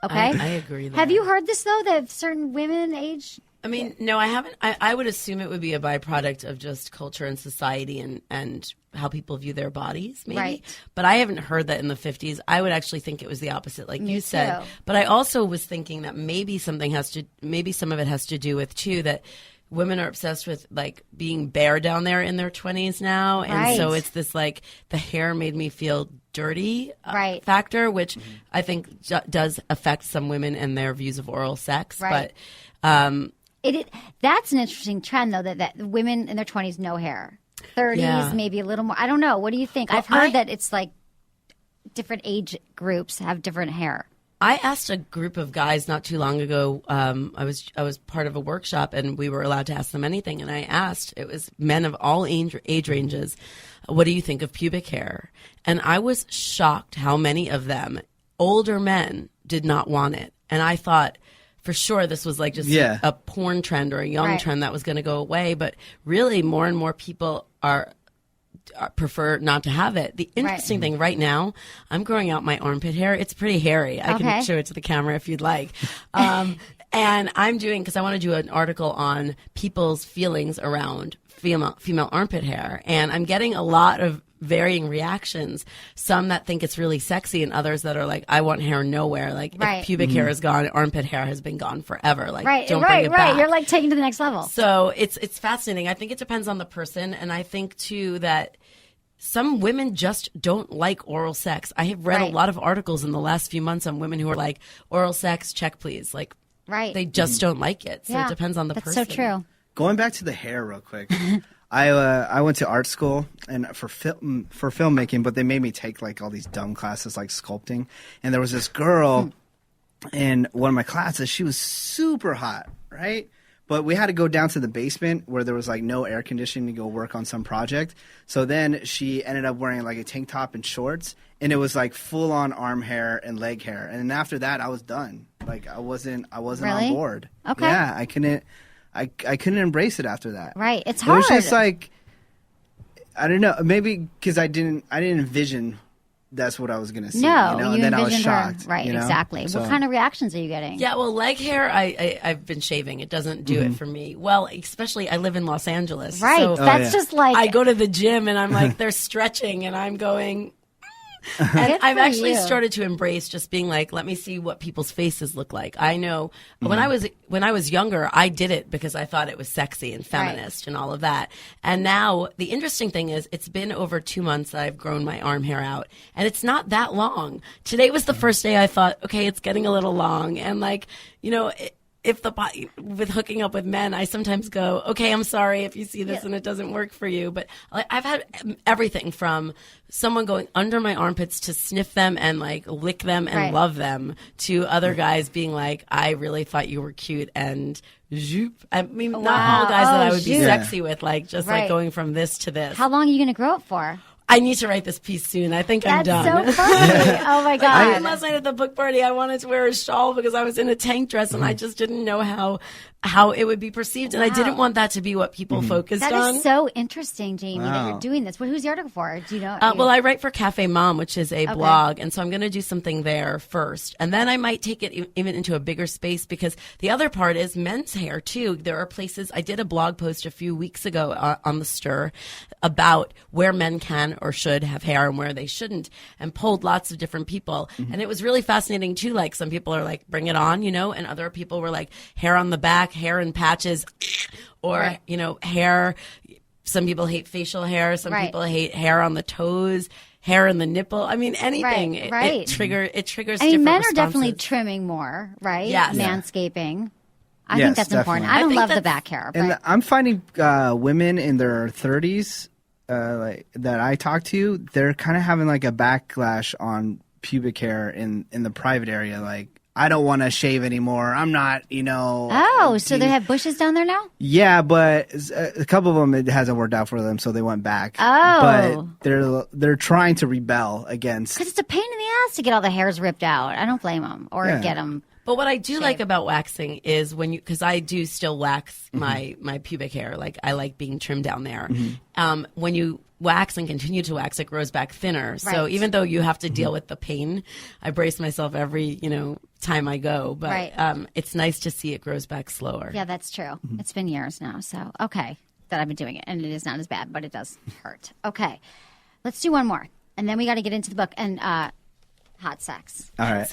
Speaker 1: Okay?
Speaker 9: I agree.
Speaker 1: Have you heard this, though, that certain women age...
Speaker 9: I mean, no, I haven't. I would assume it would be a byproduct of just culture and society and how people view their bodies, maybe.
Speaker 1: Right.
Speaker 9: But I haven't heard that in the 50s. I would actually think it was the opposite, like you said.
Speaker 1: too.
Speaker 9: But I also was thinking that maybe some of it has to do with, too, that women are obsessed with, like, being bare down there in their 20s now. And so
Speaker 1: Right.
Speaker 9: it's this, like, the hair made me feel dirty
Speaker 1: Right.
Speaker 9: factor, which I think does affect some women and their views of oral sex.
Speaker 1: Right.
Speaker 9: But
Speaker 1: That's an interesting trend, though, that women in their 20s, no hair. 30s,
Speaker 9: Yeah.
Speaker 1: maybe a little more. I don't know. What do you think?
Speaker 9: Well,
Speaker 1: I've heard that it's like different age groups have different hair.
Speaker 9: I asked a group of guys not too long ago. I was part of a workshop, and we were allowed to ask them anything. And I asked, it was men of all age ranges, what do you think of pubic hair? And I was shocked how many of them, older men, did not want it. And I thought, for sure, this was like just a porn trend or a young
Speaker 1: Right.
Speaker 9: trend that was going to go away. But really, more and more people prefer not to have it. The interesting thing right now, I'm growing out my armpit hair. It's pretty hairy. I can show it to the camera if you'd like. And I'm doing, because I want to do an article on people's feelings around female armpit hair. And I'm getting a lot of varying reactions. Some that think it's really sexy, and others that are like, I want hair nowhere. Like, if pubic hair is gone, armpit hair has been gone forever. Like, don't bring it back.
Speaker 1: You're like taking it to the next level.
Speaker 9: So it's fascinating. I think it depends on the person, and I think too that some women just don't like oral sex. I have read a lot of articles in the last few months on women who are like, oral sex, check please. Like, they just don't like it. So it depends on the person.
Speaker 1: That's so true.
Speaker 8: Going back to the hair real quick. I went to art school and for filmmaking, but they made me take like all these dumb classes like sculpting. And there was this girl in one of my classes. She was super hot, right? But we had to go down to the basement where there was like no air conditioning to go work on some project. So then she ended up wearing like a tank top and shorts, and it was like full on arm hair and leg hair. And then after that, I was done. Like I wasn't
Speaker 1: Really?
Speaker 8: on board.
Speaker 1: Okay.
Speaker 8: Yeah, I couldn't embrace it after that.
Speaker 1: Right. It's
Speaker 8: It
Speaker 1: hard.
Speaker 8: was just like, I don't know, maybe because I didn't envision that's what I was gonna see.
Speaker 1: No,
Speaker 8: you know?
Speaker 1: you
Speaker 8: And then I was
Speaker 1: envisioned her.
Speaker 8: shocked.
Speaker 1: Right,
Speaker 8: you know?
Speaker 1: exactly.
Speaker 8: So-
Speaker 1: What kind of reactions are you getting?
Speaker 9: Yeah, well, leg hair, I've been shaving. It doesn't do it for me. Well, especially I live in Los Angeles.
Speaker 1: Right.
Speaker 9: So
Speaker 1: That's just like
Speaker 9: I go to the gym and I'm like, they're stretching and I'm going. And
Speaker 1: Good
Speaker 9: I've
Speaker 1: for
Speaker 9: actually
Speaker 1: you.
Speaker 9: started to embrace just being like, let me see what people's faces look like. I know when I was younger, I did it because I thought it was sexy and feminist and all of that. And now the interesting thing is, it's been over 2 months that I've grown my arm hair out, and it's not that long. Today was the first day I thought, okay, it's getting a little long, and like, you know. With hooking up with men, I sometimes go, okay, I'm sorry if you see this and it doesn't work for you. But I've had everything from someone going under my armpits to sniff them and like lick them and love them, to other guys being like, I really thought you were cute, and zoop. I mean, not all guys that I would be
Speaker 1: zoop.
Speaker 9: sexy with, like just like going from this to this.
Speaker 1: How long are you going to grow it for?
Speaker 9: I need to write this piece soon. I think I'm done.
Speaker 1: That's so funny. Oh my God.
Speaker 9: Last night at the book party, I wanted to wear a shawl because I was in a tank dress and I just didn't know how it would be perceived. And I didn't want that to be what people focused on.
Speaker 1: That is so interesting, Jamie, that you're doing this. Well, who's the article for? Do you know?
Speaker 9: Well, I write for Cafe Mom, which is a blog. And so I'm going to do something there first. And then I might take it even into a bigger space because the other part is men's hair, too. There are places, I did a blog post a few weeks ago on the Stir about where men can or should have hair and where they shouldn't, and polled lots of different people. And it was really fascinating, too. Like, some people are like, bring it on, and other people were like, hair on the back, hair in patches, or, hair. Some people hate facial hair. Some people hate hair on the toes, hair in the nipple. I mean, anything.
Speaker 1: Right.
Speaker 9: It triggers
Speaker 1: I mean, men
Speaker 9: responses.
Speaker 1: are definitely trimming more, right?
Speaker 9: Yes.
Speaker 1: Manscaping. I
Speaker 8: Yes,
Speaker 1: think that's important.
Speaker 8: definitely.
Speaker 1: I don't
Speaker 9: think
Speaker 1: love the
Speaker 9: that's-
Speaker 1: back hair. But
Speaker 8: And I'm finding women in their 30s like that I talk to, they're kind of having like a backlash on pubic hair in the private area. Like, I don't want to shave anymore. I'm not,
Speaker 1: so they have bushes down there now?
Speaker 8: Yeah, but a couple of them, it hasn't worked out for them, so they went back.
Speaker 1: Oh.
Speaker 8: But they're trying to rebel against.
Speaker 1: Because it's a pain in the ass to get all the hairs ripped out. I don't blame them. Or get them.
Speaker 9: But what I do like about waxing is because I do still wax my pubic hair. Like, I like being trimmed down there. When you wax and continue to wax, it grows back thinner. So even though you have to deal with the pain, I brace myself every, time I go. But it's nice to see it grows back slower.
Speaker 1: Yeah, that's true. It's been years now. So, okay, that I've been doing it. And it is not as bad, but it does hurt. Okay, let's do one more. And then we got to get into the book and hot sex.
Speaker 8: All right.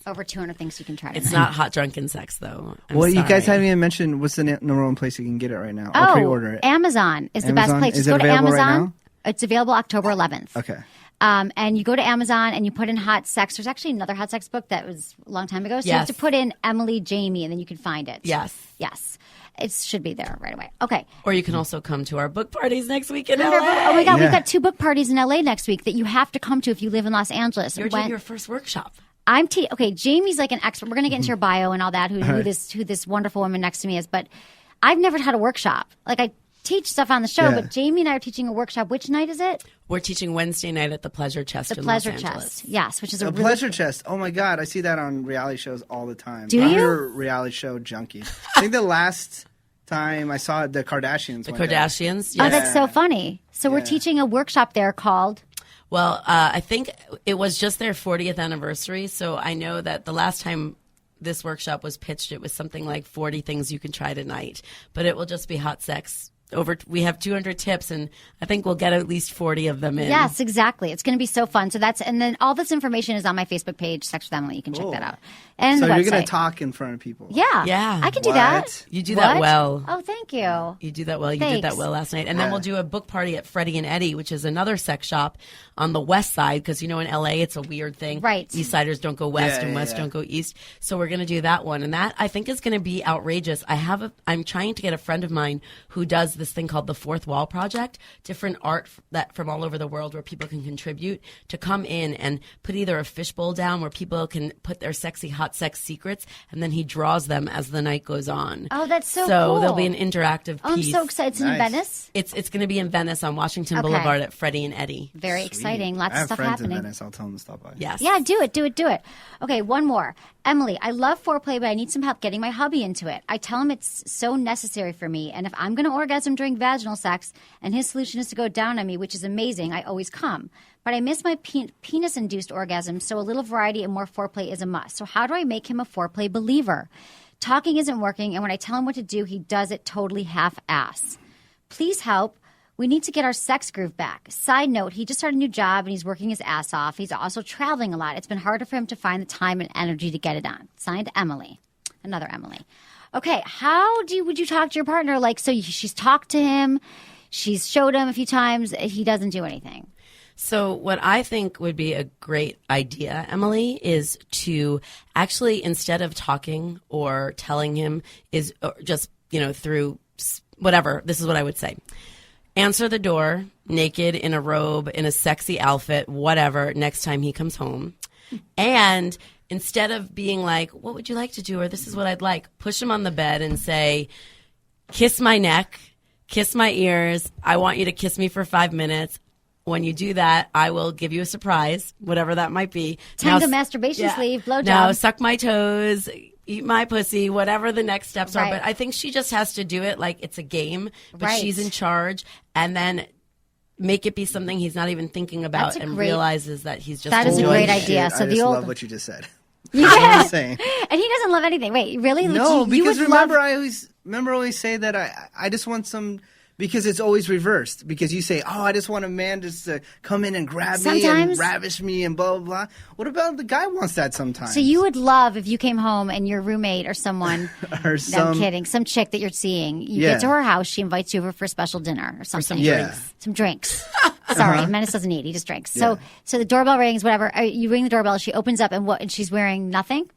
Speaker 1: Over 200 things you can try.
Speaker 9: It's not hot drunken sex, though.
Speaker 8: Well, you guys
Speaker 9: sorry.
Speaker 8: haven't even mentioned what's the number one place you can get it right now. Or pre-order it.
Speaker 1: Amazon is the best
Speaker 8: Amazon?
Speaker 1: place.
Speaker 8: Is
Speaker 1: Just
Speaker 8: it
Speaker 1: go to
Speaker 8: available right
Speaker 1: Amazon.
Speaker 8: now?
Speaker 1: It's available October 11th.
Speaker 8: Okay.
Speaker 1: And you go to Amazon and you put in hot sex. There's actually another hot sex book that was a long time ago. So you have to put in Emily Jamie and then you can find it.
Speaker 9: Yes.
Speaker 1: It should be there right away. Okay.
Speaker 9: Or you can also come to our book parties next week in LA.
Speaker 1: Oh my God, we've got 2 book parties in LA next week that you have to come to if you live in Los Angeles.
Speaker 9: You're doing your first workshop.
Speaker 1: Okay, Jamie's like an expert. We're going to get into your bio and all that, who this wonderful woman next to me is. But I've never had a workshop. Like, I teach stuff on the show, but Jamie and I are teaching a workshop. Which night is it?
Speaker 9: We're teaching Wednesday night at the Pleasure Chest in Los Angeles.
Speaker 1: Yes, which is
Speaker 8: The
Speaker 1: a really
Speaker 8: Pleasure Chest. Oh my God, I see that on reality shows all the time.
Speaker 1: Do
Speaker 8: I'm
Speaker 1: you?
Speaker 8: a reality show junkie. I think the last time I saw it, the Kardashians.
Speaker 9: The
Speaker 8: went
Speaker 9: Kardashians.
Speaker 1: Oh,
Speaker 9: Yes.
Speaker 1: that's so funny. So we're teaching a workshop there called...
Speaker 9: Well, I think it was just their 40th anniversary. So I know that the last time this workshop was pitched, it was something like 40 things you can try tonight. But it will just be hot sex. We have 200 tips, and I think we'll get at least 40 of them in.
Speaker 1: Yes, exactly. It's going to be so fun. So and then all this information is on my Facebook page, Sex with Emily. You can check that out. And
Speaker 8: So
Speaker 1: the
Speaker 8: you're
Speaker 1: website.
Speaker 8: going to talk in front of people.
Speaker 1: Yeah.
Speaker 9: Yeah.
Speaker 1: I can do that.
Speaker 8: What?
Speaker 9: You do that well.
Speaker 1: Oh, thank you.
Speaker 9: You do that well. You
Speaker 1: Thanks.
Speaker 9: did that well last night. And then we'll do a book party at Freddie and Eddie, which is another sex shop on the west side, because, in L.A. it's a weird thing.
Speaker 1: Right.
Speaker 9: East Siders don't go west and west
Speaker 8: yeah.
Speaker 9: don't go east. So we're going to do that one. And that, I think, is going to be outrageous. I'm trying to get a friend of mine who does this thing called the Fourth Wall Project, different art that from all over the world where people can contribute, to come in and put either a fishbowl down where people can put their sexy hot sex secrets, and then he draws them as the night goes on.
Speaker 1: Oh, that's so cool.
Speaker 9: So there'll be an interactive piece.
Speaker 1: Oh, I'm so excited. It's in
Speaker 8: Nice.
Speaker 1: Venice?
Speaker 9: It's going to be in Venice on Washington
Speaker 1: Okay.
Speaker 9: Boulevard at Freddie and Eddie.
Speaker 1: Very exciting. Lots
Speaker 8: I have
Speaker 1: of stuff
Speaker 8: friends
Speaker 1: happening.
Speaker 8: in Venice. I'll tell them to stop by.
Speaker 9: Yes.
Speaker 1: Yeah, do it. Okay, one more. Emily, I love foreplay, but I need some help getting my hubby into it. I tell him it's so necessary for me, and if I'm going to orgasm during vaginal sex, and his solution is to go down on me, which is amazing, I always come. But I miss my penis-induced orgasm, so a little variety and more foreplay is a must. So how do I make him a foreplay believer? Talking isn't working, and when I tell him what to do, he does it totally half-ass. Please help. We need to get our sex groove back. Side note, he just started a new job and he's working his ass off. He's also traveling a lot. It's been harder for him to find the time and energy to get it on. Signed, Emily. Another Emily. Okay, would you talk to your partner? Like, so she's talked to him, she's showed him a few times, he doesn't do anything.
Speaker 9: So what I think would be a great idea, Emily, is to actually, instead of talking or telling him, is just, through whatever, this is what I would say. Answer the door, naked, in a robe, in a sexy outfit, whatever, next time he comes home. And instead of being like, what would you like to do? Or this is what I'd like. Push him on the bed and say, kiss my neck, kiss my ears. I want you to kiss me for 5 minutes. when you do that, I will give you a surprise, whatever that might be.
Speaker 1: Tango masturbation sleeve, blowjob.
Speaker 9: Now, suck my toes, eat my pussy, whatever the next steps are.
Speaker 1: Right.
Speaker 9: But I think she just has to do it like it's a game, but
Speaker 1: Right.
Speaker 9: she's in charge, and then make it be something he's not even thinking about and realizes that he's just
Speaker 1: That is a
Speaker 9: enjoying
Speaker 1: great
Speaker 9: it.
Speaker 1: idea.
Speaker 8: Shit,
Speaker 1: So
Speaker 8: I
Speaker 1: the
Speaker 8: just
Speaker 1: old-
Speaker 8: love what you just said.
Speaker 1: Yeah.
Speaker 8: I'm saying.
Speaker 1: And he doesn't love anything. Wait, really?
Speaker 8: No,
Speaker 1: you
Speaker 8: because
Speaker 1: would
Speaker 8: remember,
Speaker 1: love-
Speaker 8: I always say that I just want some. Because it's always reversed. Because you say, "Oh, I just want a man just to come in and grab me and
Speaker 1: Sometimes-
Speaker 8: ravish me and blah blah blah." What about the guy wants that sometimes?
Speaker 1: So you would love if you came home and your roommate or someone,
Speaker 8: or
Speaker 1: no, I'm kidding, some chick that you're seeing, you get to her house, she invites you over for a special dinner or something. Some drinks. Sorry, Menace doesn't eat, he just drinks. So the doorbell rings, whatever. You ring the doorbell, she opens up, and she's wearing nothing?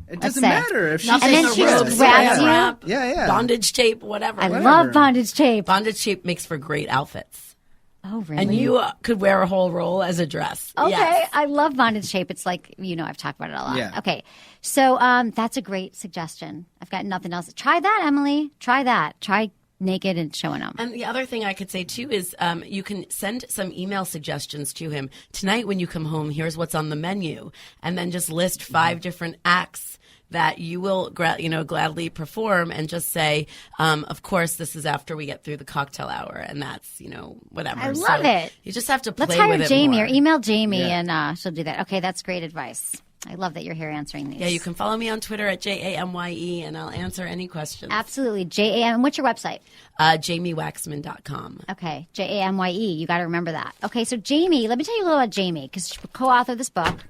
Speaker 8: It doesn't matter if she's
Speaker 1: And then she just
Speaker 9: Robes,
Speaker 1: grabs you.
Speaker 9: wrap,
Speaker 8: Yeah.
Speaker 9: bondage tape, whatever.
Speaker 1: I love bondage tape.
Speaker 9: Bondage tape makes for great outfits.
Speaker 1: Oh, really?
Speaker 9: And you could wear a whole roll as a dress.
Speaker 1: Okay,
Speaker 9: Yes.
Speaker 1: I love bondage tape. It's like, I've talked about it a lot.
Speaker 8: Yeah.
Speaker 1: Okay, so that's a great suggestion. I've got nothing else. Try that, Emily. Try that. Try naked and showing them.
Speaker 9: And the other thing I could say too is you can send some email suggestions to him. Tonight when you come home, here's what's on the menu. And then just list 5 different acts that you will gladly perform, and just say, of course, this is after we get through the cocktail hour, and that's, whatever.
Speaker 1: I love it.
Speaker 9: You just have to play
Speaker 1: Let's hire
Speaker 9: with it
Speaker 1: Jamie
Speaker 9: more.
Speaker 1: or email Jamie, and she'll do that. Okay, that's great advice. I love that you're here answering these.
Speaker 9: Yeah, you can follow me on Twitter at JAMYE, and I'll answer any questions.
Speaker 1: Absolutely. JAM. What's your website?
Speaker 9: JamieWaxman.com.
Speaker 1: Okay, JAMYE. You got to remember that. Okay, so Jamie, let me tell you a little about Jamie, because she co-authored this book.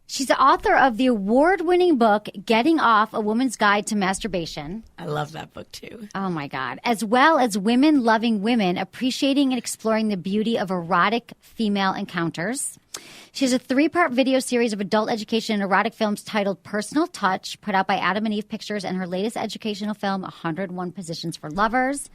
Speaker 1: She's the author of the award-winning book, Getting Off, A Woman's Guide to Masturbation.
Speaker 9: I love that book, too.
Speaker 1: Oh, my God. As well as Women Loving Women, Appreciating and Exploring the Beauty of Erotic Female Encounters. She has a 3-part video series of adult education and erotic films titled Personal Touch, put out by Adam and Eve Pictures, and her latest educational film, 101 Positions for Lovers.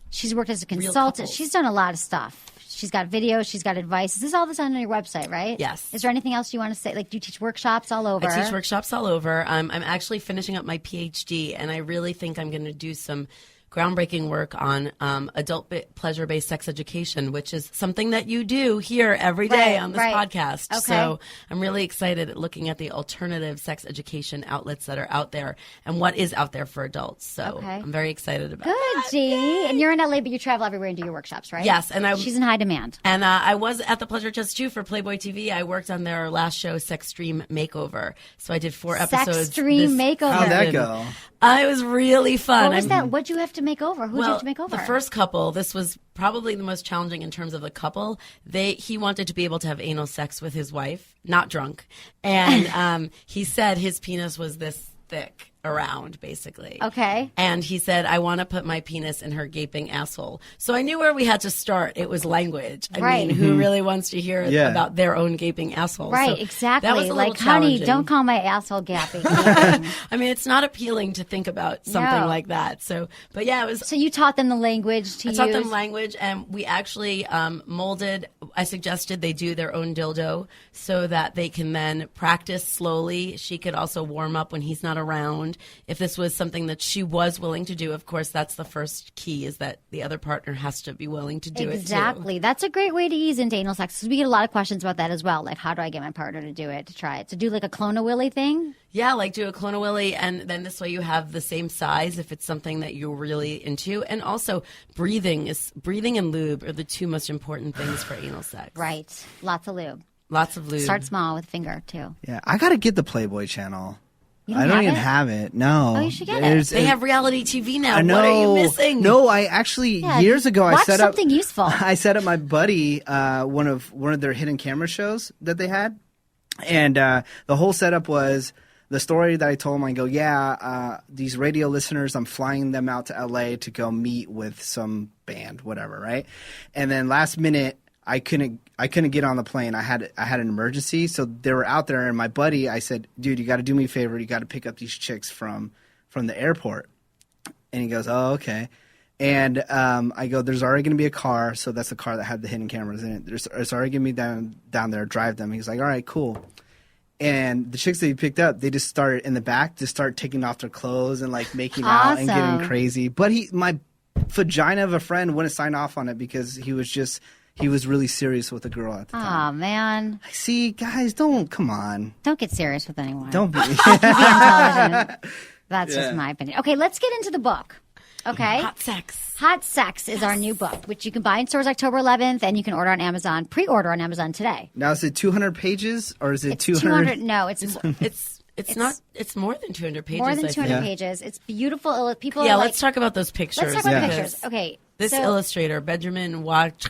Speaker 1: She's worked as a consultant. She's done a lot of stuff. She's got videos. She's got advice. Is this all this on your website, right?
Speaker 9: Yes.
Speaker 1: Is there anything else you want to say? Like, do you teach workshops all over?
Speaker 9: I teach workshops all over. I'm actually finishing up my PhD, and I really think I'm going to do some groundbreaking work on adult pleasure-based sex education, which is something that you do here every day on this podcast.
Speaker 1: Okay.
Speaker 9: So I'm really excited at looking at the alternative sex education outlets that are out there and what is out there for adults. So I'm very excited about
Speaker 1: Good,
Speaker 9: that.
Speaker 1: Jamie. And you're in LA, but you travel everywhere and do your workshops, right?
Speaker 9: Yes, and
Speaker 1: she's in high demand.
Speaker 9: And I was at the Pleasure Chest too for Playboy TV. I worked on their last show, Sex Stream Makeover. So I did 4 episodes.
Speaker 1: Sex Stream Makeover.
Speaker 8: How'd that go?
Speaker 9: It was really fun.
Speaker 1: What was that? What'd you have to make over? Who'd you have to make over?
Speaker 9: The first couple, this was probably the most challenging in terms of the couple. He wanted to be able to have anal sex with his wife, not drunk. And he said his penis was this thick around, basically.
Speaker 1: Okay.
Speaker 9: And he said, I want to put my penis in her gaping asshole. So I knew where we had to start. It was language. I mean, who really wants to hear about their own gaping asshole?
Speaker 1: Right,
Speaker 9: so
Speaker 1: exactly.
Speaker 9: That was a little
Speaker 1: like, honey,
Speaker 9: challenging.
Speaker 1: don't call my asshole gaping.
Speaker 9: I mean, it's not appealing to think about something like that. So, but yeah, it was.
Speaker 1: So you taught them the language to use?
Speaker 9: I taught them language, and we actually molded. I suggested they do their own dildo so that they can then practice slowly. She could also warm up when he's not around. If this was something that she was willing to do, of course, that's the first key, is that the other partner has to be willing to do it too.
Speaker 1: Exactly. That's a great way to ease into anal sex. 'Cause we get a lot of questions about that as well. Like, how do I get my partner to do it, to try it? To do like a clone-a-willy thing?
Speaker 9: Yeah, like do a clone-a-willy, and then this way you have the same size if it's something that you're really into. And also, breathing and lube are the 2 most important things for anal sex.
Speaker 1: Right. Lots of lube.
Speaker 9: Lots of lube.
Speaker 1: Start small with a finger, too.
Speaker 8: Yeah, I got to get the Playboy channel.
Speaker 1: I
Speaker 8: don't even have it. No.
Speaker 1: Oh, you should get it.
Speaker 9: They have reality TV now.
Speaker 8: I know.
Speaker 9: What are you missing?
Speaker 8: No, I actually years ago I set up
Speaker 1: something useful.
Speaker 8: I set up my buddy one of their hidden camera shows that they had, and the whole setup was the story that I told him. I go, these radio listeners, I'm flying them out to LA to go meet with some band, whatever, right? And then last minute, I couldn't get on the plane. I had an emergency, so they were out there. And my buddy, I said, "Dude, you got to do me a favor. You got to pick up these chicks from the airport." And he goes, "Oh, okay." And I go, "There's already going to be a car, so that's the car that had the hidden cameras in it. There's already going to be down there. Drive them." He's like, "All right, cool." And the chicks that he picked up, they just started in the back, just start taking off their clothes and like making out and getting crazy. But my vagina of a friend wouldn't sign off on it because he he was really serious with a girl at the time.
Speaker 1: Oh, man.
Speaker 8: See, guys, come on.
Speaker 1: Don't get serious with anyone.
Speaker 8: Don't be.
Speaker 1: TV and television. That's just my opinion. Okay, let's get into the book. Okay.
Speaker 9: Hot sex.
Speaker 1: Hot Sex is our new book, which you can buy in stores October 11th, and you can order on Amazon, pre-order on Amazon today.
Speaker 8: Now, is it 200 pages or is it
Speaker 1: It's
Speaker 8: 200?
Speaker 1: No,
Speaker 9: It's not. It's more than 200 pages.
Speaker 1: more than
Speaker 9: I
Speaker 1: 200
Speaker 9: think.
Speaker 1: pages. It's beautiful. People
Speaker 9: Yeah,
Speaker 1: are
Speaker 9: let's talk about those pictures.
Speaker 1: Let's talk about the
Speaker 8: Yeah.
Speaker 1: pictures. Okay.
Speaker 9: This
Speaker 1: so,
Speaker 9: illustrator, Benjamin Watch.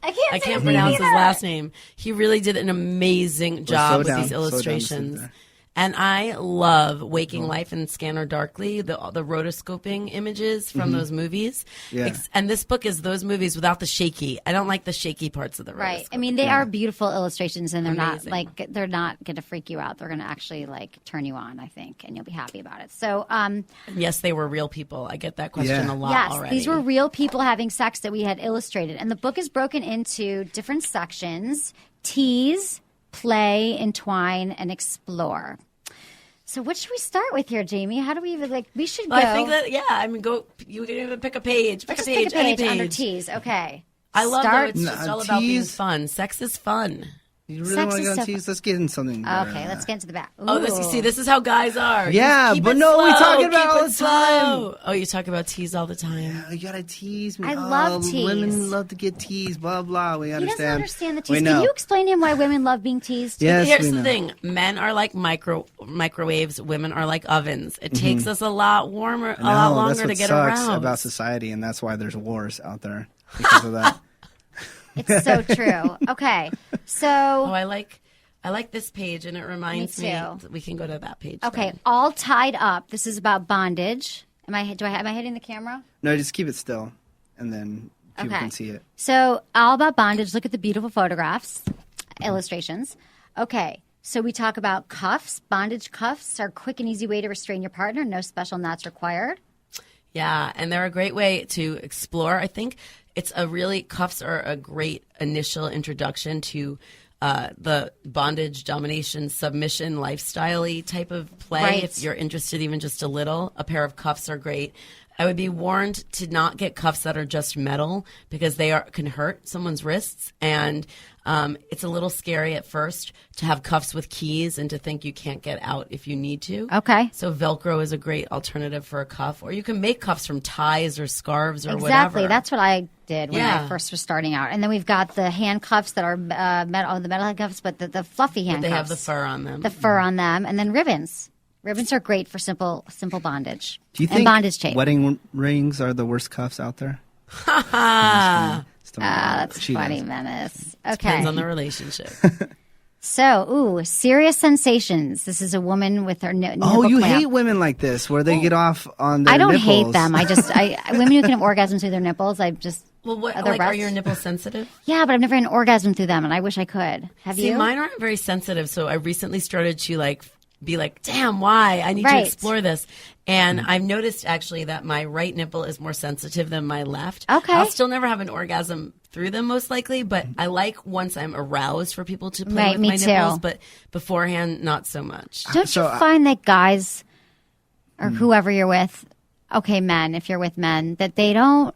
Speaker 1: I
Speaker 9: I
Speaker 1: can't
Speaker 9: can't pronounce his
Speaker 1: either.
Speaker 9: last name. He really did an amazing job with these
Speaker 8: slow down,
Speaker 9: illustrations.
Speaker 8: slow down.
Speaker 9: And I love Waking Life and Scanner Darkly, the rotoscoping images from those movies.
Speaker 8: Yeah.
Speaker 9: And this book is those movies without the shaky. I don't like the shaky parts of the rotoscope.
Speaker 1: Right. I mean, they are beautiful illustrations, and they're
Speaker 9: Amazing.
Speaker 1: they're not going to freak you out. They're going to actually turn you on, I think, and you'll be happy about it. So,
Speaker 9: Yes, they were real people. I get that question
Speaker 8: Yeah.
Speaker 9: a lot
Speaker 1: yes,
Speaker 9: already.
Speaker 1: these were real people having sex that we had illustrated, and the book is broken into different sections: tease, play, entwine, and explore. So what should we start with here, Jamie? How do we even we should go.
Speaker 9: I think that go. You can even pick a page.
Speaker 1: Let's just pick a
Speaker 9: any
Speaker 1: page under tease. Okay.
Speaker 9: I love
Speaker 1: Start.
Speaker 9: that it's just all about being
Speaker 8: tease.
Speaker 9: fun. Sex is fun.
Speaker 8: You really
Speaker 1: Sex
Speaker 8: want to
Speaker 1: is
Speaker 8: go on
Speaker 1: so
Speaker 8: tease? Let's get in something.
Speaker 1: Okay, let's get into the back.
Speaker 9: Oh, you see, this is how guys are.
Speaker 8: Yeah,
Speaker 9: Just keep
Speaker 8: but
Speaker 9: it
Speaker 8: no, we
Speaker 9: slow,
Speaker 8: talk about
Speaker 9: keep
Speaker 8: it all
Speaker 9: it
Speaker 8: the
Speaker 9: slow.
Speaker 8: time.
Speaker 9: Oh, you talk about tease all the time.
Speaker 8: Yeah, you gotta tease me.
Speaker 1: I love tease.
Speaker 8: Women love to get teased. Blah blah. We
Speaker 1: He
Speaker 8: understand.
Speaker 1: doesn't understand the
Speaker 8: We
Speaker 1: tease.
Speaker 8: know.
Speaker 1: Can you explain to him why women love being teased?
Speaker 8: Yes,
Speaker 9: Here's
Speaker 8: we
Speaker 9: the
Speaker 8: know.
Speaker 9: thing: men are like microwaves. Women are like ovens. It takes us a lot warmer, a lot
Speaker 8: No,
Speaker 9: longer
Speaker 8: that's what
Speaker 9: to get
Speaker 8: sucks
Speaker 9: around.
Speaker 8: about society, and that's why there's wars out there because of that.
Speaker 1: It's so true. Okay, so
Speaker 9: Oh, I like this page, and it reminds
Speaker 1: Me
Speaker 9: me.
Speaker 1: too.
Speaker 9: We can go to that page.
Speaker 1: okay,
Speaker 9: then.
Speaker 1: all tied up. This is about bondage. Am I hitting the camera?
Speaker 8: No, just keep it still, and then people
Speaker 1: Okay.
Speaker 8: can see it.
Speaker 1: So all about bondage. Look at the beautiful photographs, illustrations. Okay, so we talk about cuffs. Bondage cuffs are a quick and easy way to restrain your partner. No special knots required.
Speaker 9: Yeah, and they're a great way to explore. I think cuffs are a great initial introduction to the bondage, domination, submission, lifestyle-y type of play.
Speaker 1: Right.
Speaker 9: If you're interested even just a little, a pair of cuffs are great. I would be warned to not get cuffs that are just metal because can hurt someone's wrists, and it's a little scary at first to have cuffs with keys and to think you can't get out if you need to.
Speaker 1: Okay.
Speaker 9: So Velcro is a great alternative for a cuff, or you can make cuffs from ties or scarves or
Speaker 1: Exactly.
Speaker 9: whatever.
Speaker 1: That's what I did when
Speaker 9: Yeah.
Speaker 1: I first was starting out. And then we've got the handcuffs that are metal, the metal handcuffs, but the fluffy handcuffs.
Speaker 9: They have the fur on them.
Speaker 1: The fur on them, and then ribbons. Ribbons are great for simple bondage.
Speaker 8: Do you
Speaker 1: and
Speaker 8: think
Speaker 1: bondage tape.
Speaker 8: wedding rings are the worst cuffs out there?
Speaker 1: That's
Speaker 8: She
Speaker 1: funny,
Speaker 8: does.
Speaker 1: Menace.
Speaker 9: Depends
Speaker 1: Okay.
Speaker 9: on the relationship.
Speaker 1: So, serious sensations. This is a woman with her nipple
Speaker 8: Oh, you
Speaker 1: clamp.
Speaker 8: hate women like this, where they get off on their
Speaker 1: I don't
Speaker 8: nipples.
Speaker 1: hate them. Women who can have orgasms through their nipples.
Speaker 9: Well, what,
Speaker 1: Other
Speaker 9: like, are
Speaker 1: breasts?
Speaker 9: your nipples sensitive?
Speaker 1: Yeah, but I've never had an orgasm through them, and I wish I could. Have
Speaker 9: See,
Speaker 1: you?
Speaker 9: mine aren't very sensitive, so I recently started to be like, damn, why? I need to
Speaker 1: Right.
Speaker 9: explore this. And I've noticed actually that my right nipple is more sensitive than my left.
Speaker 1: Okay.
Speaker 9: I'll still never have an orgasm through them most likely, but I like once I'm aroused for people to play
Speaker 1: Right,
Speaker 9: with
Speaker 1: me
Speaker 9: my nipples,
Speaker 1: too.
Speaker 9: but beforehand, not so much.
Speaker 1: Don't
Speaker 8: So,
Speaker 1: you find that guys or whoever you're with, okay, men, if you're with men, that they don't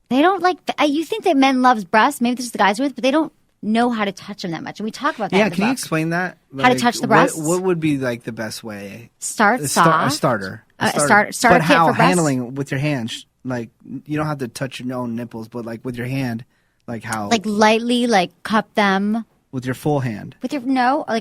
Speaker 1: like, you think that men loves breasts, maybe this is the guys with, but they don't know how to touch them that much. And we talk about that
Speaker 8: Yeah,
Speaker 1: in the
Speaker 8: can you
Speaker 1: book.
Speaker 8: explain that?
Speaker 1: How to touch the breasts?
Speaker 8: What would be the best way?
Speaker 1: Start
Speaker 8: A
Speaker 1: soft.
Speaker 8: starter.
Speaker 1: Starter
Speaker 8: But
Speaker 1: kit
Speaker 8: how
Speaker 1: for breasts?
Speaker 8: handling with your hands? You don't have to touch your own nipples, but with your hand, how?
Speaker 1: Lightly, cup them
Speaker 8: with your full hand.
Speaker 1: with your,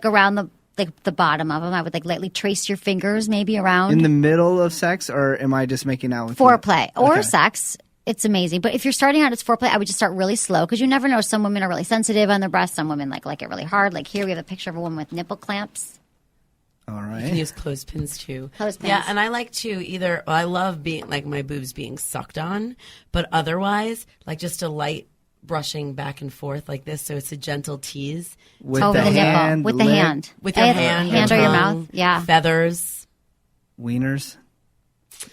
Speaker 1: around the bottom of them. I would lightly trace your fingers maybe around.
Speaker 8: In the middle of sex, or am I just making out with you?
Speaker 1: Foreplay or
Speaker 8: Okay.
Speaker 1: sex. It's amazing. But if you're starting out as foreplay, I would just start really slow because you never know. Some women are really sensitive on their breasts. Some women like it really hard. Like here we have a picture of a woman with nipple clamps.
Speaker 8: All
Speaker 9: You can
Speaker 8: right.
Speaker 9: use clothespins too.
Speaker 1: Clothespins.
Speaker 9: Yeah, and I like to I love being my boobs being sucked on, but otherwise, just a light brushing back and forth like this, so it's a gentle tease
Speaker 8: With
Speaker 1: Over the
Speaker 8: hand,
Speaker 1: nipple. With the
Speaker 8: lip,
Speaker 1: hand.
Speaker 9: with your hand,
Speaker 1: Hand or your
Speaker 9: tongue,
Speaker 1: mouth. Yeah.
Speaker 9: feathers
Speaker 8: wieners.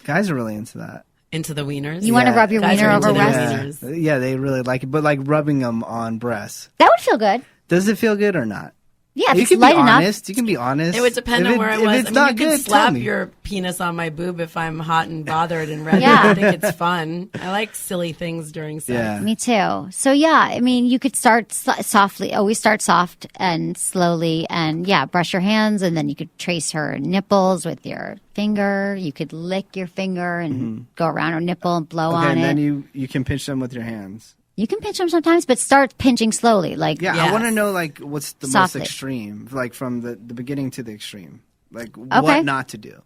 Speaker 8: Guys are really into that.
Speaker 9: into the wieners.
Speaker 1: You want to
Speaker 8: Yeah.
Speaker 1: rub your
Speaker 9: Guys
Speaker 1: wiener
Speaker 9: are
Speaker 1: over
Speaker 9: into their
Speaker 1: breasts?
Speaker 9: wieners.
Speaker 8: Yeah, they really like it, but rubbing them on breasts.
Speaker 1: That would feel good.
Speaker 8: Does it feel good or not?
Speaker 1: Yeah, if
Speaker 8: You
Speaker 1: it's
Speaker 8: can
Speaker 1: light
Speaker 8: be
Speaker 1: enough.
Speaker 8: honest. You can be honest.
Speaker 9: It would depend on where I was.
Speaker 8: If
Speaker 9: I
Speaker 8: it's
Speaker 9: mean,
Speaker 8: not
Speaker 9: you
Speaker 8: good,
Speaker 9: can slap
Speaker 8: tell me.
Speaker 9: your penis on my boob if I'm hot and bothered and ready.
Speaker 1: Yeah.
Speaker 9: I think it's fun. I like silly things during sex.
Speaker 8: Yeah.
Speaker 1: Me too. So yeah, I mean, you could start softly. Always start soft and slowly, and yeah, brush your hands, and then you could trace her nipples with your finger. You could lick your finger and go around her nipple and blow on
Speaker 8: and
Speaker 1: it.
Speaker 8: then you can pinch them with your hands.
Speaker 1: You can pinch them sometimes, but start pinching slowly. Like
Speaker 8: Yeah,
Speaker 9: Yes.
Speaker 8: I want to know like what's the
Speaker 1: Softly.
Speaker 8: most extreme, like from the beginning to the extreme, like
Speaker 1: Okay.
Speaker 8: what not to do.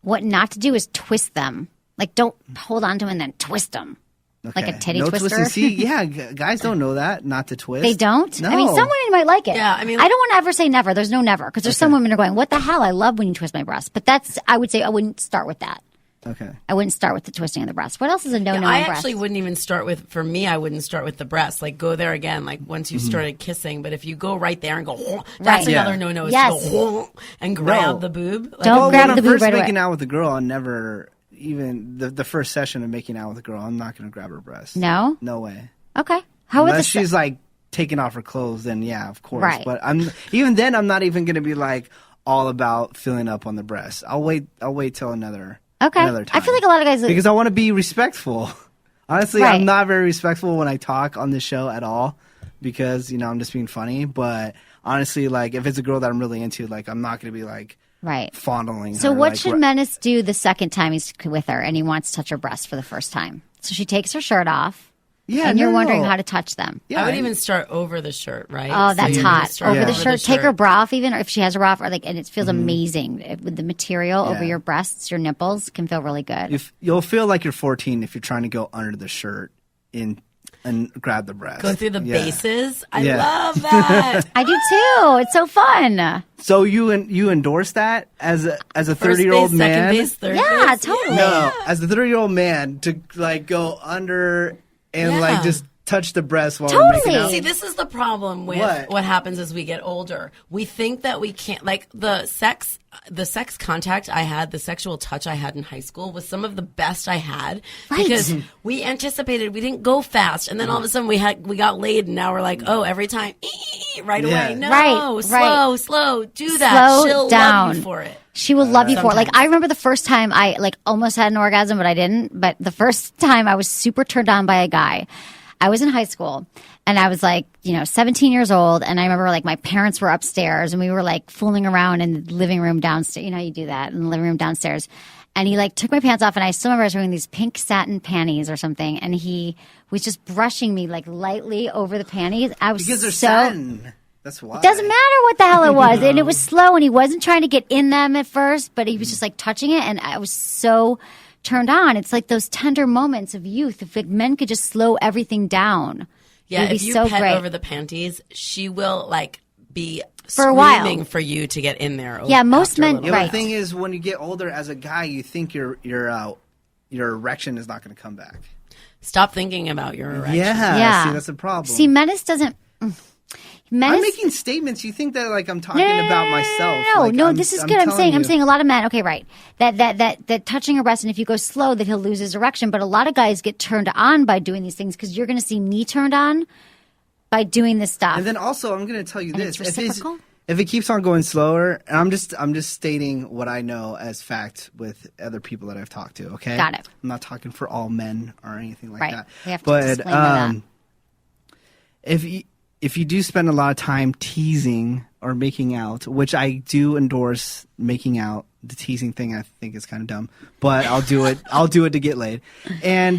Speaker 1: what not to do is twist them. Like don't hold on to them and then twist them. Like a
Speaker 8: Okay.
Speaker 1: titty
Speaker 8: no
Speaker 1: twister?
Speaker 8: Twisting. See, yeah, guys don't know that, not to twist.
Speaker 1: They don't?
Speaker 8: No.
Speaker 1: I mean, some women might like it.
Speaker 9: Yeah, I mean-
Speaker 1: I don't want to ever say never. There's no never. Because there's some women who are going, what the hell? I love when you twist my breast. But I would say I wouldn't start with that.
Speaker 8: Okay.
Speaker 1: I wouldn't start with the twisting of the breast. What else is a no-no
Speaker 9: I
Speaker 1: on breast?
Speaker 9: actually wouldn't even start with, for me, I wouldn't start with the breast. Like, go there again, like, once you started kissing. But if you go right there and go, that's
Speaker 1: Right.
Speaker 9: another
Speaker 8: Yeah.
Speaker 9: no-no, is
Speaker 1: Yes.
Speaker 9: to go and grab
Speaker 8: No.
Speaker 9: the boob. Like,
Speaker 1: Don't grab
Speaker 8: when
Speaker 1: the
Speaker 8: I'm
Speaker 1: boob
Speaker 8: first
Speaker 1: right away.
Speaker 8: making out with a girl, I'll never even the first session of making out with a girl. I'm not going to grab her breast.
Speaker 1: No?
Speaker 8: No way.
Speaker 1: Okay. How about
Speaker 8: Unless
Speaker 1: the
Speaker 8: she's like taking off her clothes, then yeah, of course.
Speaker 1: Right.
Speaker 8: But I'm even then I'm not even going to be like all about filling up on the breast. I'll wait till another
Speaker 1: Okay.
Speaker 8: time.
Speaker 1: I feel like a lot of guys
Speaker 8: because I want to be respectful. Honestly,
Speaker 1: Right.
Speaker 8: I'm not very respectful when I talk on this show at all because I'm just being funny. But honestly, like if it's a girl that I'm really into, like I'm not going to be like
Speaker 1: right.
Speaker 8: fondling.
Speaker 1: So
Speaker 8: her,
Speaker 1: what
Speaker 8: like,
Speaker 1: should Menace do the second time he's with her and he wants to touch her breast for the first time? So she takes her shirt off.
Speaker 8: Yeah,
Speaker 1: and you're
Speaker 8: no,
Speaker 1: wondering
Speaker 8: no.
Speaker 1: how to touch them.
Speaker 8: Yeah,
Speaker 9: I would even start over the shirt, right?
Speaker 1: Oh,
Speaker 9: So
Speaker 1: that's
Speaker 9: you're gonna
Speaker 1: hot.
Speaker 9: start
Speaker 1: Over
Speaker 8: Yeah.
Speaker 1: the shirt. Take her bra off even, or if she has a bra off, or like, and it feels amazing with the material over
Speaker 8: Yeah.
Speaker 1: your breasts, your nipples can feel really good.
Speaker 8: You'll feel like you're 14 if you're trying to go under the shirt and grab the breast.
Speaker 9: Go through the
Speaker 8: Yeah.
Speaker 9: bases. I
Speaker 8: Yeah.
Speaker 9: love that.
Speaker 1: I do too. It's so fun.
Speaker 8: So you endorse that as a
Speaker 9: First
Speaker 8: 30-year-old
Speaker 9: base,
Speaker 8: man?
Speaker 9: second base, third
Speaker 1: Yeah,
Speaker 9: base.
Speaker 1: totally.
Speaker 8: No, as a 30-year-old man to like go under and
Speaker 9: Yeah.
Speaker 8: like just touch the breast while we're
Speaker 1: Totally.
Speaker 8: making out.
Speaker 9: See, this is the problem with what happens as we get older. We think that we can't, like the sex contact I had, the sexual touch I had in high school was some of the best I had because we anticipated we didn't go fast, and then all of a sudden we got laid, and now we're like, oh, every time right
Speaker 8: Yeah.
Speaker 9: away, no,
Speaker 1: Right.
Speaker 9: slow, do that.
Speaker 1: Slow
Speaker 9: She'll
Speaker 1: down.
Speaker 9: love you for it.
Speaker 1: She will love you for it. Like
Speaker 9: Sometimes.
Speaker 1: I remember the first time I like almost had an orgasm, but I didn't. But the first time I was super turned on by a guy. I was in high school and I was like, 17 years old. And I remember like my parents were upstairs and we were like fooling around in the living room downstairs. You know how you do that in the living room downstairs. And he like took my pants off and I still remember I was wearing these pink satin panties or something. And he was just brushing me like lightly over the panties. I was
Speaker 8: Because they're
Speaker 1: so
Speaker 8: satin. That's why.
Speaker 1: It doesn't matter what the hell it was. And it was slow and he wasn't trying to get in them at first, but he was just like touching it. And I was so turned on. It's like those tender moments of youth. If like, men could just slow everything down.
Speaker 9: Yeah,
Speaker 1: it'd be
Speaker 9: if you
Speaker 1: so
Speaker 9: pet
Speaker 1: great.
Speaker 9: over the panties, she will like be
Speaker 1: For a while.
Speaker 9: screaming for you to get in there.
Speaker 1: Yeah, most
Speaker 9: after a
Speaker 1: men-
Speaker 9: little
Speaker 8: Yeah, but
Speaker 1: Right.
Speaker 8: the thing is, when you get older as a guy, you think your erection is not going to come back.
Speaker 9: Stop thinking about your erection.
Speaker 8: Yeah. See, that's the problem.
Speaker 1: See, Menace doesn't. Menace,
Speaker 8: I'm making statements. You think that like I'm talking about myself?
Speaker 1: No,
Speaker 8: Like,
Speaker 1: no,
Speaker 8: I'm-
Speaker 1: this is
Speaker 8: I'm
Speaker 1: good. I'm
Speaker 8: telling you.
Speaker 1: saying a lot of men. Okay, right. That touching her breast, and if you go slow, that he'll lose his erection. But a lot of guys get turned on by doing these things because you're going to see me turned on by doing this stuff.
Speaker 8: And then also, I'm going to tell you
Speaker 1: And
Speaker 8: this:
Speaker 1: it's reciprocal?
Speaker 8: if it keeps on going slower, and I'm just stating what I know as fact with other people that I've talked to. Okay,
Speaker 1: Got it.
Speaker 8: I'm not talking for all men or anything like
Speaker 1: Right.
Speaker 8: that.
Speaker 1: We have to
Speaker 8: but
Speaker 1: disclaimer that.
Speaker 8: if you do spend a lot of time teasing or making out, which I do endorse making out, the teasing thing I think is kind of dumb, but I'll do it. I'll do it to get laid. And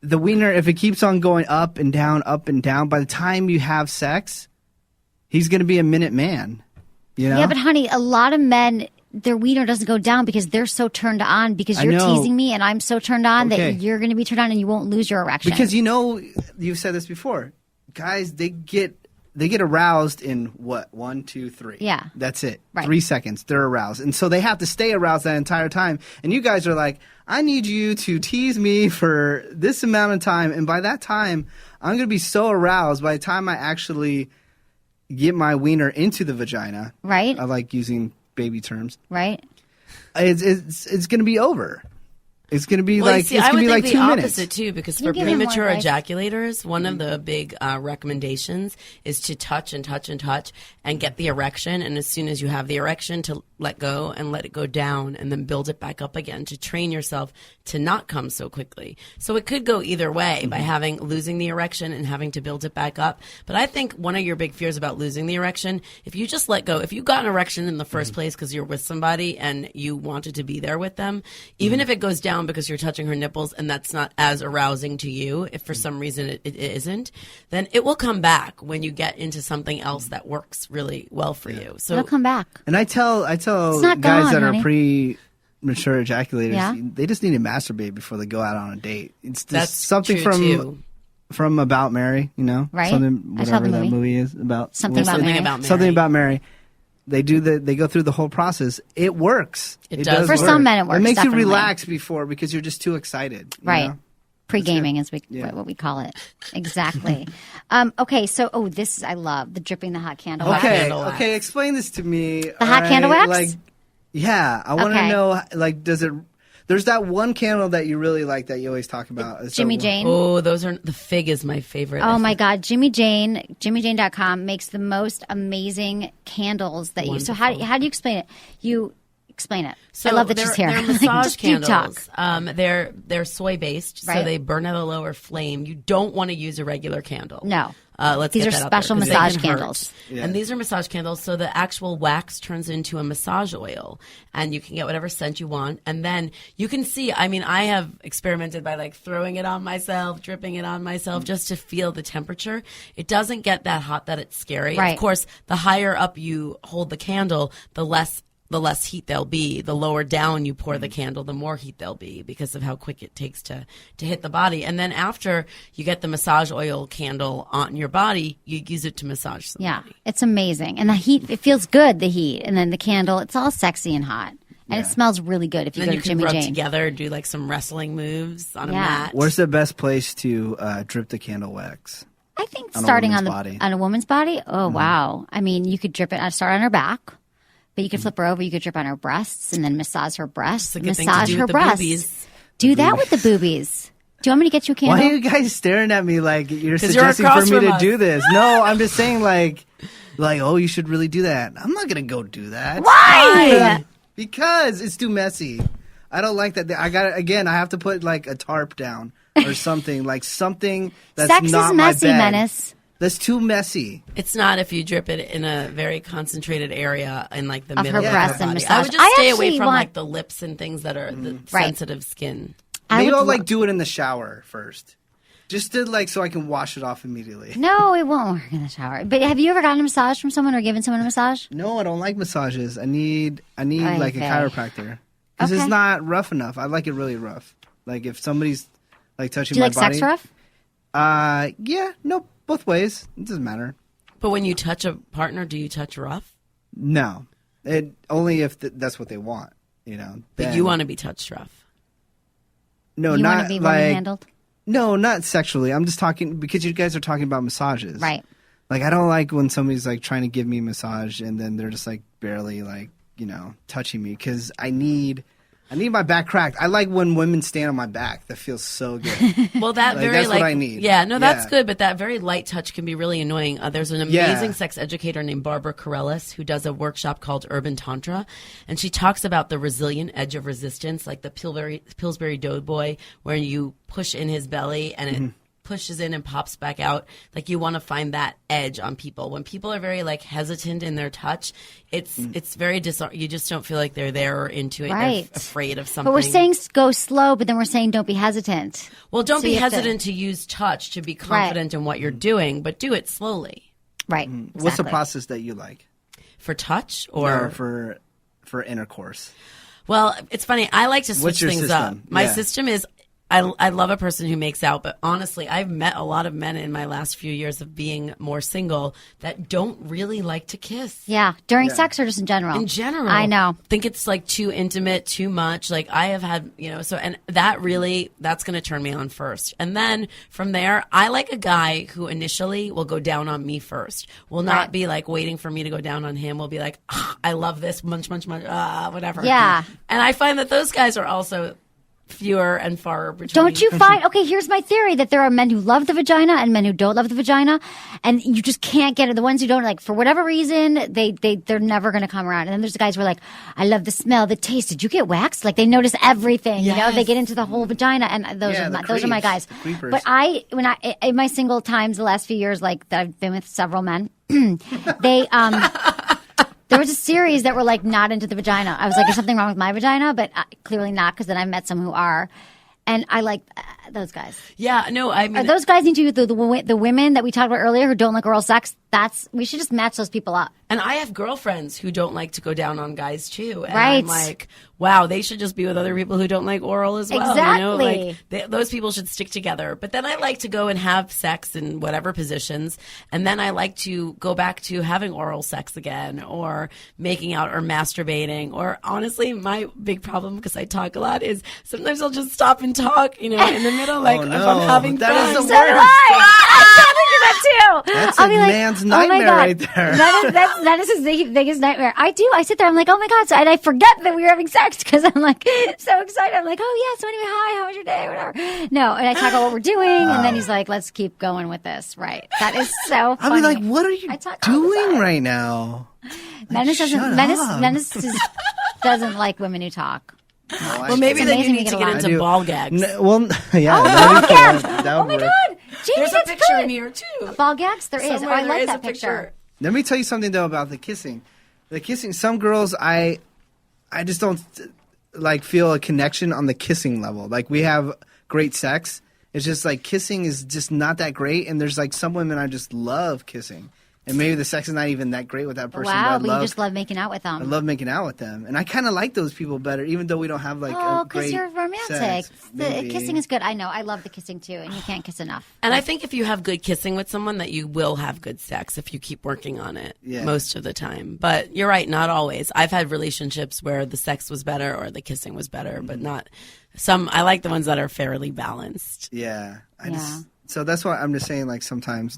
Speaker 8: the wiener, if it keeps on going up and down, by the time you have sex, he's going to be a minute man. You know?
Speaker 1: Yeah, but honey, a lot of men, their wiener doesn't go down because they're so turned on because
Speaker 8: I
Speaker 1: you're
Speaker 8: know.
Speaker 1: teasing me and I'm so turned on
Speaker 8: Okay.
Speaker 1: that you're going to be turned on and you won't lose your erection.
Speaker 8: Because you've said this before, guys, they get aroused in what, 1, 2, 3.
Speaker 1: Yeah.
Speaker 8: That's it.
Speaker 1: Right.
Speaker 8: 3 seconds, they're aroused, and so they have to stay aroused that entire time. And you guys are like, I need you to tease me for this amount of time, and by that time, I'm going to be so aroused. By the time I actually get my wiener into the vagina,
Speaker 1: Right.
Speaker 8: I like using baby terms.
Speaker 1: right?
Speaker 8: It's going to be over. It's going to be
Speaker 9: Well,
Speaker 8: like
Speaker 9: see,
Speaker 8: it's
Speaker 9: I
Speaker 8: going
Speaker 9: would
Speaker 8: to be like
Speaker 9: think
Speaker 8: 2
Speaker 9: the
Speaker 8: minutes.
Speaker 9: opposite too, because
Speaker 1: You
Speaker 9: for
Speaker 1: give him more
Speaker 9: premature
Speaker 1: advice.
Speaker 9: ejaculators, one of the big recommendations is to touch and touch and touch and get the erection. And as soon as you have the erection, to let go and let it go down, and then build it back up again to train yourself to not come so quickly. So it could go either way by losing the erection and having to build it back up. But I think one of your big fears about losing the erection, if you just let go, if you got an erection in the first place because you're with somebody and you wanted to be there with them, even if it goes down because you're touching her nipples and that's not as arousing to you, if for some reason it isn't, then it will come back when you get into something else that works really well for you. So
Speaker 1: It'll come back.
Speaker 8: And I tell
Speaker 1: not
Speaker 8: guys
Speaker 1: gone,
Speaker 8: that
Speaker 1: honey.
Speaker 8: are premature ejaculators,
Speaker 1: Yeah.
Speaker 8: they just need to masturbate before they go out on a date. It's just
Speaker 9: that's
Speaker 8: something
Speaker 9: true,
Speaker 8: from About Mary, you know,
Speaker 1: Right.
Speaker 8: something
Speaker 1: I saw the
Speaker 8: whatever that
Speaker 1: movie.
Speaker 8: movie is about.
Speaker 1: Something about Mary.
Speaker 8: Something about Mary. They go through the whole process. It works.
Speaker 9: It does
Speaker 1: For
Speaker 9: work.
Speaker 1: some men, it works.
Speaker 8: It makes
Speaker 1: definitely.
Speaker 8: you relax before because you're just too excited. you
Speaker 1: Right.
Speaker 8: know?
Speaker 1: Pre-gaming is
Speaker 8: Yeah.
Speaker 1: what we call it. Exactly. Okay, so this is I love the dripping the hot candle. wax.
Speaker 8: Okay,
Speaker 9: candle wax.
Speaker 8: okay. Explain this to me. The
Speaker 1: hot candle wax?
Speaker 8: Like, yeah, I want to
Speaker 1: Okay.
Speaker 8: know. Like, does it? There's that one candle that you really like that you always talk about. Is
Speaker 1: Jimmy
Speaker 8: that
Speaker 1: Jane.
Speaker 9: Oh, the fig is my favorite.
Speaker 1: Oh my God, Jimmy Jane, JimmyJane.com makes the most amazing candles that you. So how do you explain it? You explain it.
Speaker 9: So
Speaker 1: I love that she's here.
Speaker 9: They're massage
Speaker 1: Just deep
Speaker 9: candles.
Speaker 1: talk.
Speaker 9: They're soy based, so
Speaker 1: Right.
Speaker 9: they burn at a lower flame. You don't want to use a regular candle.
Speaker 1: No.
Speaker 9: Let's
Speaker 1: These
Speaker 9: get
Speaker 1: are
Speaker 9: that out there,
Speaker 1: special
Speaker 9: 'cause they
Speaker 1: massage
Speaker 9: can hurt.
Speaker 1: candles.
Speaker 8: Yeah.
Speaker 9: And these are massage candles, so the actual wax turns into a massage oil, and you can get whatever scent you want. And then you can see. I mean, I have experimented by like throwing it on myself, dripping it on myself, just to feel the temperature. It doesn't get that hot that it's scary.
Speaker 1: Right.
Speaker 9: Of course, the higher up you hold the candle, the less heat there'll be. The lower down you pour the candle, the more heat there'll be because of how quick it takes to hit the body. And then after you get the massage oil candle on your body, you use it to massage
Speaker 1: Yeah,
Speaker 9: somebody.
Speaker 1: it's amazing, and the heat. It feels good. The heat, and then the candle. It's all sexy and hot, and it smells really good if you
Speaker 9: And then
Speaker 1: go
Speaker 9: you
Speaker 1: to
Speaker 9: can
Speaker 1: Jimmy
Speaker 9: rub
Speaker 1: Jane.
Speaker 9: together, do like some wrestling moves on a
Speaker 1: Yeah.
Speaker 9: mat.
Speaker 8: Where's the best place to drip the candle wax?
Speaker 1: I think
Speaker 8: On a
Speaker 1: starting on
Speaker 8: woman's
Speaker 1: the
Speaker 8: body.
Speaker 1: on a woman's body. Oh wow! I mean, you could drip it. Start on her back, but you could flip her over. You could drip on her breasts and then massage her breasts.
Speaker 9: a good thing to
Speaker 1: Massage
Speaker 9: do
Speaker 1: her
Speaker 9: with the
Speaker 1: breasts.
Speaker 9: boobies.
Speaker 1: Do that with the boobies. Do you want me to get you a
Speaker 8: Why
Speaker 1: candle?
Speaker 8: are you guys staring at me like you're
Speaker 9: 'Cause you're
Speaker 8: suggesting for
Speaker 9: across
Speaker 8: me
Speaker 9: from
Speaker 8: to
Speaker 9: us.
Speaker 8: do this? No, I'm just saying like, oh, you should really do that. I'm not gonna go do that.
Speaker 1: Why?
Speaker 8: Because it's too messy. I don't like that. I I have to put like a tarp down or something, like something that's
Speaker 1: Sex
Speaker 8: not
Speaker 1: is messy,
Speaker 8: my bed.
Speaker 1: Menace.
Speaker 8: That's too messy.
Speaker 9: It's not if you drip it in a very concentrated area in like the
Speaker 1: Of
Speaker 9: middle
Speaker 1: her
Speaker 9: of
Speaker 1: breasts
Speaker 9: her
Speaker 1: and
Speaker 9: body. I would
Speaker 1: massage.
Speaker 9: just
Speaker 1: I
Speaker 9: stay away
Speaker 1: actually
Speaker 9: from
Speaker 1: want-
Speaker 9: like the lips and things that are the
Speaker 1: Right.
Speaker 9: sensitive skin.
Speaker 1: I
Speaker 8: Maybe
Speaker 1: would
Speaker 8: I'll
Speaker 1: lo-
Speaker 8: like do it in the shower first, just to like so I can wash it off immediately.
Speaker 1: No, it won't work in the shower. But have you ever gotten a massage from someone or given someone a massage?
Speaker 8: No, I don't like massages. I need
Speaker 1: Ay,
Speaker 8: like a
Speaker 1: vey.
Speaker 8: chiropractor because
Speaker 1: Okay.
Speaker 8: it's not rough enough. I like it really rough. Like if somebody's like touching
Speaker 1: Do you
Speaker 8: my
Speaker 1: like
Speaker 8: body.
Speaker 1: sex rough?
Speaker 8: Yeah, no, both ways. It doesn't matter.
Speaker 9: But when you touch a partner, do you touch rough?
Speaker 8: No, it only if that's what they want. You know,
Speaker 9: But
Speaker 8: then-
Speaker 9: you want to be touched rough.
Speaker 8: no,
Speaker 1: You want
Speaker 8: not
Speaker 1: to be
Speaker 8: like
Speaker 1: woman handled?
Speaker 8: no, not sexually. I'm just talking because you guys are talking about massages,
Speaker 1: Right.
Speaker 8: Like I don't like when somebody's like trying to give me a massage and then they're just like barely like touching me because I need my back cracked. I like when women stand on my back. That feels so good.
Speaker 9: Well, that
Speaker 8: Like,
Speaker 9: very
Speaker 8: that's
Speaker 9: like
Speaker 8: what I need.
Speaker 9: yeah, no, that's
Speaker 8: Yeah.
Speaker 9: good. But that very light touch can be really annoying. There's an amazing sex educator named Barbara Corellis who does a workshop called Urban Tantra, and she talks about the resilient edge of resistance, like the Pillsbury Doughboy, where you push in his belly and it pushes in and pops back out. Like you want to find that edge on people. When people are very like hesitant in their touch, it's very you just don't feel like they're there or into it.
Speaker 1: Right.
Speaker 9: They're afraid of something.
Speaker 1: But we're saying go slow, but then we're saying don't be hesitant.
Speaker 9: Well, don't
Speaker 1: So
Speaker 9: be
Speaker 1: you have to-
Speaker 9: hesitant to use touch to be confident in what you're doing, but do it slowly.
Speaker 1: Right.
Speaker 8: What's the
Speaker 1: exactly.
Speaker 8: process that you like?
Speaker 9: For touch or
Speaker 8: for intercourse?
Speaker 9: Well, it's funny. I like to
Speaker 8: What's
Speaker 9: switch
Speaker 8: your
Speaker 9: things
Speaker 8: system?
Speaker 9: up. My
Speaker 8: Yeah.
Speaker 9: system is I love a person who makes out, but honestly, I've met a lot of men in my last few years of being more single that don't really like to kiss.
Speaker 1: Yeah. During sex or just in general?
Speaker 9: In general,
Speaker 1: I know.
Speaker 9: Think it's like too intimate, too much. Like I have had, so, and that's going to turn me on first. And then from there, I like a guy who initially will go down on me first. Will not
Speaker 1: Right.
Speaker 9: be like waiting for me to go down on him. Will be like, I love this, munch, munch, munch, whatever.
Speaker 1: Yeah.
Speaker 9: And I find that those guys are also fewer and far between.
Speaker 1: Don't you find, okay, here's my theory, that there are men who love the vagina and men who don't love the vagina, and you just can't get it. The ones who don't, like, for whatever reason, they're never going to come around. And then there's the guys who are like, I love the smell, the taste. Did you get waxed? Like, they notice everything, you know, they get into the whole vagina, and those are my guys. But in my single times the last few years, like, that I've been with several men, they, there was a series that were like not into the vagina. I was like, is something wrong with my vagina? But clearly not, because then I met some who are. And I like those guys.
Speaker 9: Yeah, no, I mean.
Speaker 1: Are those guys need to be the women that we talked about earlier who don't like oral sex? We should just match those people up.
Speaker 9: And I have girlfriends who don't like to go down on guys too. And
Speaker 1: right.
Speaker 9: I'm like, wow, they should just be with other people who don't like oral as well.
Speaker 1: Exactly.
Speaker 9: You know, like those people should stick together. But then I like to go and have sex in whatever positions. And then I like to go back to having oral sex again, or making out, or masturbating. Or honestly, my big problem, because I talk a lot, is sometimes I'll just stop and talk, you know, in the middle, like if I'm having fun.
Speaker 8: That is the
Speaker 1: So do I totally do that too.
Speaker 8: That's
Speaker 1: I'll
Speaker 8: a
Speaker 1: be like,
Speaker 8: man's
Speaker 1: oh my
Speaker 8: nightmare
Speaker 1: God.
Speaker 8: right there.
Speaker 1: That is his biggest nightmare. I do. I sit there. I'm like, oh my God. And I forget that we were having sex because I'm like so excited. I'm like, oh yeah. So anyway, hi. How was your day? Whatever. No. And I talk about what we're doing, and then he's like, let's keep going with this. Right. That is so funny.
Speaker 8: I'll be like, what are you doing right now?
Speaker 1: Menace doesn't like women who talk.
Speaker 9: Well, maybe then you need to get into ball gags.
Speaker 8: Yeah.
Speaker 1: Ball gags. Oh my God. Jamie,
Speaker 9: There's a picture in here too.
Speaker 1: Ball gags? There is.
Speaker 9: Somewhere
Speaker 1: I
Speaker 9: there
Speaker 1: like
Speaker 9: is
Speaker 1: that
Speaker 9: a picture.
Speaker 8: Let me tell you something though about the kissing. The kissing, some girls I just don't like feel a connection on the kissing level. Like, we have great sex. It's just like kissing is just not that great, and there's like some women I just love kissing. And maybe the sex is not even that great with that person.
Speaker 1: Wow,
Speaker 8: but
Speaker 1: you just love making out with them.
Speaker 8: I love making out with them. And I kind of like those people better, even though we don't have like
Speaker 1: a
Speaker 8: great
Speaker 1: because you're romantic.
Speaker 8: sex,
Speaker 1: The kissing is good. I know. I love the kissing too, and you can't kiss enough.
Speaker 9: And I think if you have good kissing with someone, that you will have good sex if you keep working on it most of the time. But you're right, not always. I've had relationships where the sex was better or the kissing was better, but not some. I like the ones that are fairly balanced.
Speaker 8: Yeah. So that's why I'm just saying, like, sometimes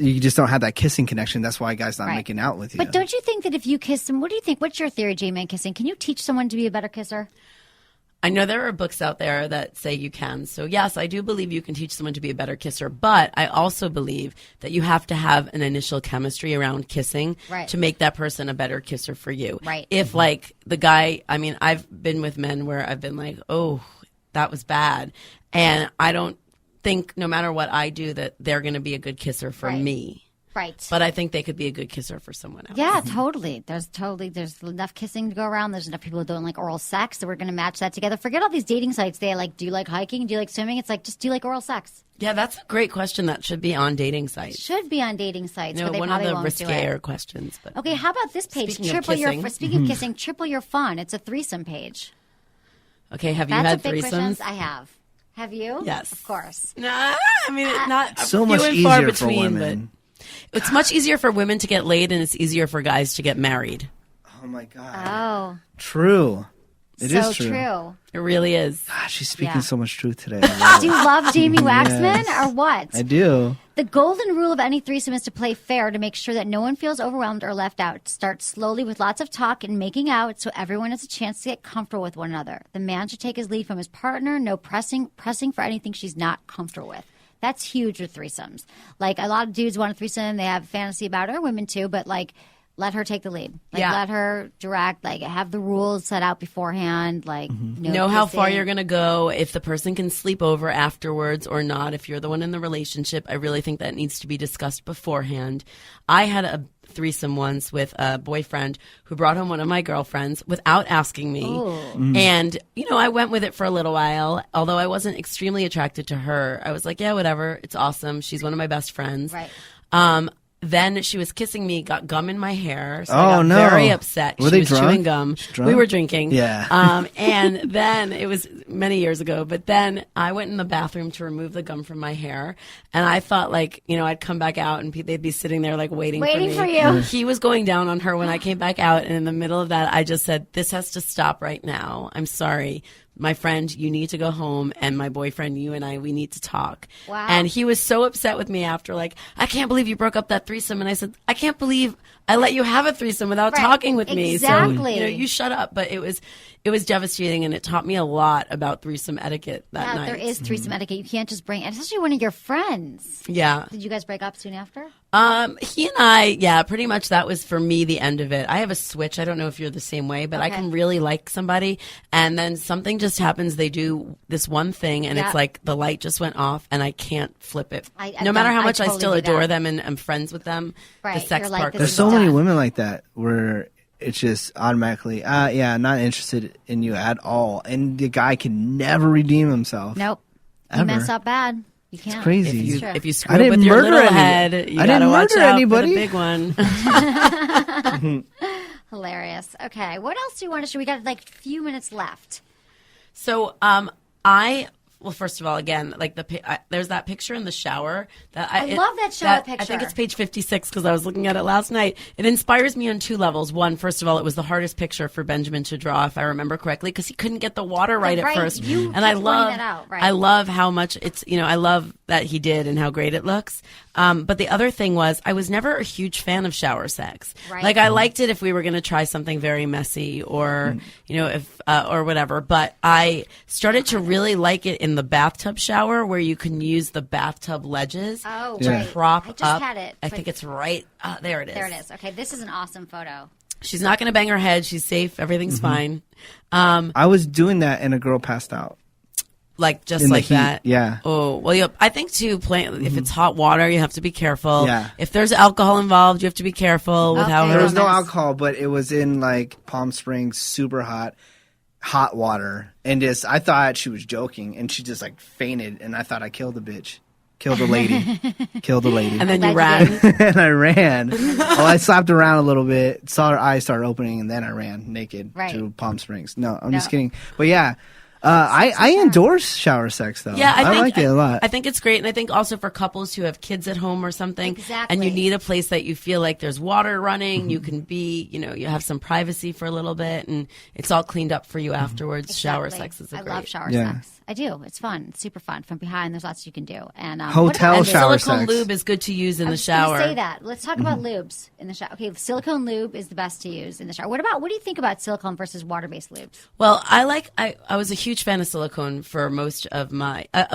Speaker 8: you just don't have that kissing connection. That's why guys not making out with you.
Speaker 1: But don't you think that if you kiss them, what do you think? What's your theory, Jamie, on kissing? Can you teach someone to be a better kisser?
Speaker 9: I know there are books out there that say you can. So yes, I do believe you can teach someone to be a better kisser. But I also believe that you have to have an initial chemistry around kissing to make that person a better kisser for you.
Speaker 1: Right.
Speaker 9: If like the guy, I mean, I've been with men where I've been like, oh, that was bad. And I don't think no matter what I do that they're going to be a good kisser for me.
Speaker 1: Right.
Speaker 9: But I think they could be a good kisser for someone else.
Speaker 1: Yeah, totally. There's enough kissing to go around. There's enough people who don't like oral sex, so we're going to match that together. Forget all these dating sites. They like, do you like hiking? Do you like swimming? It's like, just do you like oral sex?
Speaker 9: Yeah, that's a great question that should be on dating sites.
Speaker 1: Should be on dating sites.
Speaker 9: No,
Speaker 1: but they
Speaker 9: one of
Speaker 1: probably
Speaker 9: the
Speaker 1: won't
Speaker 9: riskier questions. But
Speaker 1: okay, how about this page?
Speaker 9: Speaking of kissing,
Speaker 1: triple your fun. It's a threesome page.
Speaker 9: Okay, have you
Speaker 1: That's
Speaker 9: had
Speaker 1: a big
Speaker 9: threesomes?
Speaker 1: question. I have. Have you?
Speaker 9: Yes.
Speaker 1: Of course.
Speaker 9: Nah, I mean, not
Speaker 8: so
Speaker 9: few
Speaker 8: much
Speaker 9: and far
Speaker 8: easier
Speaker 9: between,
Speaker 8: for women.
Speaker 9: But it's much easier for women to get laid, and it's easier for guys to get married.
Speaker 8: Oh my God.
Speaker 1: Oh.
Speaker 8: True. It is
Speaker 1: so true.
Speaker 9: It really is.
Speaker 8: God, she's speaking so much truth today.
Speaker 1: Do you love Jamie Waxman or what?
Speaker 8: I do.
Speaker 1: The golden rule of any threesome is to play fair to make sure that no one feels overwhelmed or left out. Start slowly with lots of talk and making out so everyone has a chance to get comfortable with one another. The man should take his lead from his partner, no pressing for anything she's not comfortable with. That's huge with threesomes. Like, a lot of dudes want a threesome. They have fantasy about it, or women too, but like, let her take the lead. Like, let her direct, like, have the rules set out beforehand, like,
Speaker 9: know how far you're going to go, if the person can sleep over afterwards or not, if you're the one in the relationship. I really think that needs to be discussed beforehand. I had a threesome once with a boyfriend who brought home one of my girlfriends without asking me. And, you know, I went with it for a little while. Although I wasn't extremely attracted to her, I was like, yeah, whatever. It's awesome. She's one of my best friends.
Speaker 1: Right.
Speaker 9: Then she was kissing me, got gum in my hair, so
Speaker 8: I
Speaker 9: got very upset.
Speaker 8: Were
Speaker 9: she
Speaker 8: they
Speaker 9: was
Speaker 8: drunk?
Speaker 9: chewing gum.
Speaker 8: Drunk?
Speaker 9: We were drinking.
Speaker 8: Yeah.
Speaker 9: And then many years ago. But then I went in the bathroom to remove the gum from my hair, and I thought, like, you know, I'd come back out and they'd be sitting there like waiting for me.
Speaker 1: For you.
Speaker 9: He was going down on her when I came back out, and in the middle of that, I just said, "This has to stop right now. I'm sorry. My friend, you need to go home, and my boyfriend, you and I, we need to talk."
Speaker 1: Wow.
Speaker 9: And he was so upset with me after, like, "I can't believe you broke up that threesome." And I said, "I can't believe I let you have a threesome without talking with me.
Speaker 1: Exactly.
Speaker 9: So, you know, you shut up." But it was devastating, and it taught me a lot about threesome etiquette that night.
Speaker 1: There is threesome etiquette. You can't just bring, especially one of your friends.
Speaker 9: Yeah.
Speaker 1: Did you guys break up soon after?
Speaker 9: He and I, yeah, pretty much that was for me the end of it. I have a switch. I don't know if you're the same way, but I can really like somebody, and then something just happens. They do this one thing, and it's like the light just went off, and I can't flip it. No matter how much I still adore them and I'm friends with them, the sex part.
Speaker 8: There's so many women like that where it's just automatically, not interested in you at all, and the guy can never redeem himself.
Speaker 1: Nope.
Speaker 8: Ever.
Speaker 1: You mess up bad. You can't.
Speaker 8: It's crazy.
Speaker 9: If you screw up with your little head, you gotta watch out for the big one.
Speaker 1: Hilarious. Okay, what else do you want to show? We got like a few minutes left.
Speaker 9: So, well, first of all, again, like there's that picture in the shower that
Speaker 1: I love that shower picture.
Speaker 9: I think it's page 56 because I was looking at it last night. It inspires me on two levels. One, first of all, it was the hardest picture for Benjamin to draw, if I remember correctly, because he couldn't get the water right at first. And I love how much it's, you know, I love that he did and how great it looks. But the other thing was, I was never a huge fan of shower sex. Right. Like, I liked it if we were going to try something very messy or, you know, if or whatever. But I started to really like it in the bathtub shower, where you can use the bathtub ledges to prop up. I just had it. I think it's right. There it is.
Speaker 1: There it is. Okay, this is an awesome photo.
Speaker 9: She's not going to bang her head. She's safe. Everything's fine.
Speaker 8: I was doing that and a girl passed out.
Speaker 9: Like, just like that?
Speaker 8: Yeah.
Speaker 9: Oh, well, I think, too, if it's hot water, you have to be careful. Yeah. If there's alcohol involved, you have to be careful with how...
Speaker 8: There was no alcohol, but it was in, like, Palm Springs, super hot water. And I thought she was joking, and she just, like, fainted, and I thought I killed the bitch. Killed the lady. Killed the lady.
Speaker 9: And then you ran.
Speaker 8: And I ran. Well, I slapped around a little bit, saw her eyes start opening, and then I ran naked to Palm Springs. No, I'm just kidding. But, yeah. I endorse shower sex, though.
Speaker 9: Yeah,
Speaker 8: I like it a lot.
Speaker 9: I think it's great. And I think also for couples who have kids at home or something, and you need a place that you feel like there's water running, you can be, you know, you have some privacy for a little bit, and it's all cleaned up for you afterwards. Shower sex is great.
Speaker 1: I love shower sex. I do. It's fun. It's super fun. From behind, there's lots you can do. And
Speaker 8: hotel shower
Speaker 9: silicone
Speaker 8: sex.
Speaker 9: lube is good to use in the shower.
Speaker 1: I was going to say that. Let's talk about lubes in the shower. Okay, silicone lube is the best to use in the shower. What do you think about silicone versus water-based lubes?
Speaker 9: Well, I was a huge fan of silicone for most of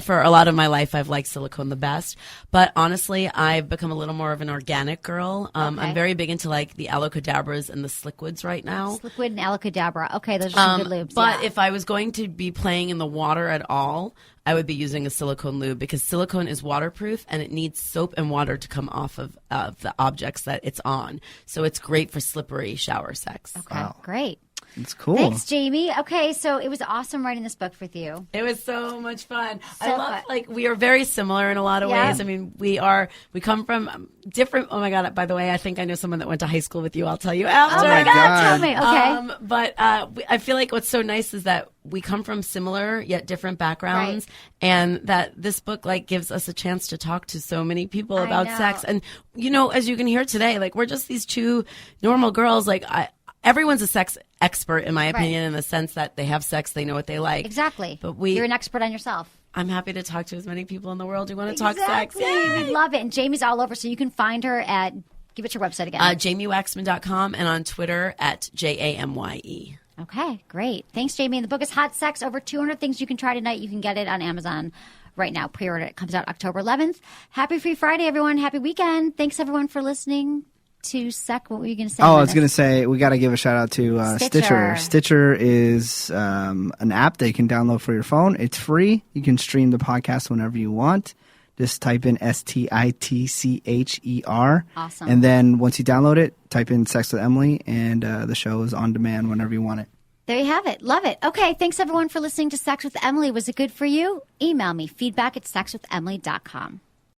Speaker 9: for a lot of my life. I've liked silicone the best. But honestly, I've become a little more of an organic girl. I'm very big into like the Alocadabras and the Slickwoods right now.
Speaker 1: Slickwood and Alocadabra. Okay, those are some good lubes.
Speaker 9: But if I was going to be playing in the water at all, I would be using a silicone lube because silicone is waterproof and it needs soap and water to come off of the objects that it's on. So it's great for slippery shower sex.
Speaker 1: Okay, great.
Speaker 8: It's cool.
Speaker 1: Thanks, Jamie. Okay, so it was awesome writing this book with you.
Speaker 9: It was so much fun. I love, like, we are very similar in a lot of ways. I mean, we come from different, oh my God, by the way, I think I know someone that went to high school with you. I'll tell you after.
Speaker 1: Oh my God, tell me. Okay.
Speaker 9: But I feel like what's so nice is that we come from similar yet different backgrounds, and that this book like gives us a chance to talk to so many people about sex. And, you know, as you can hear today, like, we're just these two normal girls. Like, everyone's a sex expert, in my opinion, in the sense that they have sex, they know what they like.
Speaker 1: Exactly.
Speaker 9: But
Speaker 1: you're an expert on yourself.
Speaker 9: I'm happy to talk to as many people in the world who want to talk sex.
Speaker 1: We love it. And Jamie's all over, so you can find her at, give it your website again.
Speaker 9: JamieWaxman.com and on Twitter at JAMYE.
Speaker 1: Okay, great. Thanks, Jamie. And the book is Hot Sex, Over 200 Things You Can Try Tonight. You can get it on Amazon right now. Pre-order. It comes out October 11th. Happy Free Friday, everyone. Happy weekend. Thanks, everyone, for listening to Sec. What were you going to say?
Speaker 8: Oh, I was going to say we got to give a shout out to Stitcher. Stitcher is an app that you can download for your phone. It's free. You can stream the podcast whenever you want. Just type in STITCHER.
Speaker 1: Awesome.
Speaker 8: And then once you download it, type in Sex with Emily, and the show is on demand whenever you want it.
Speaker 1: There you have it. Love it. Okay, thanks everyone for listening to Sex with Emily. Was it good for you? Email me, feedback@sexwithemily.com.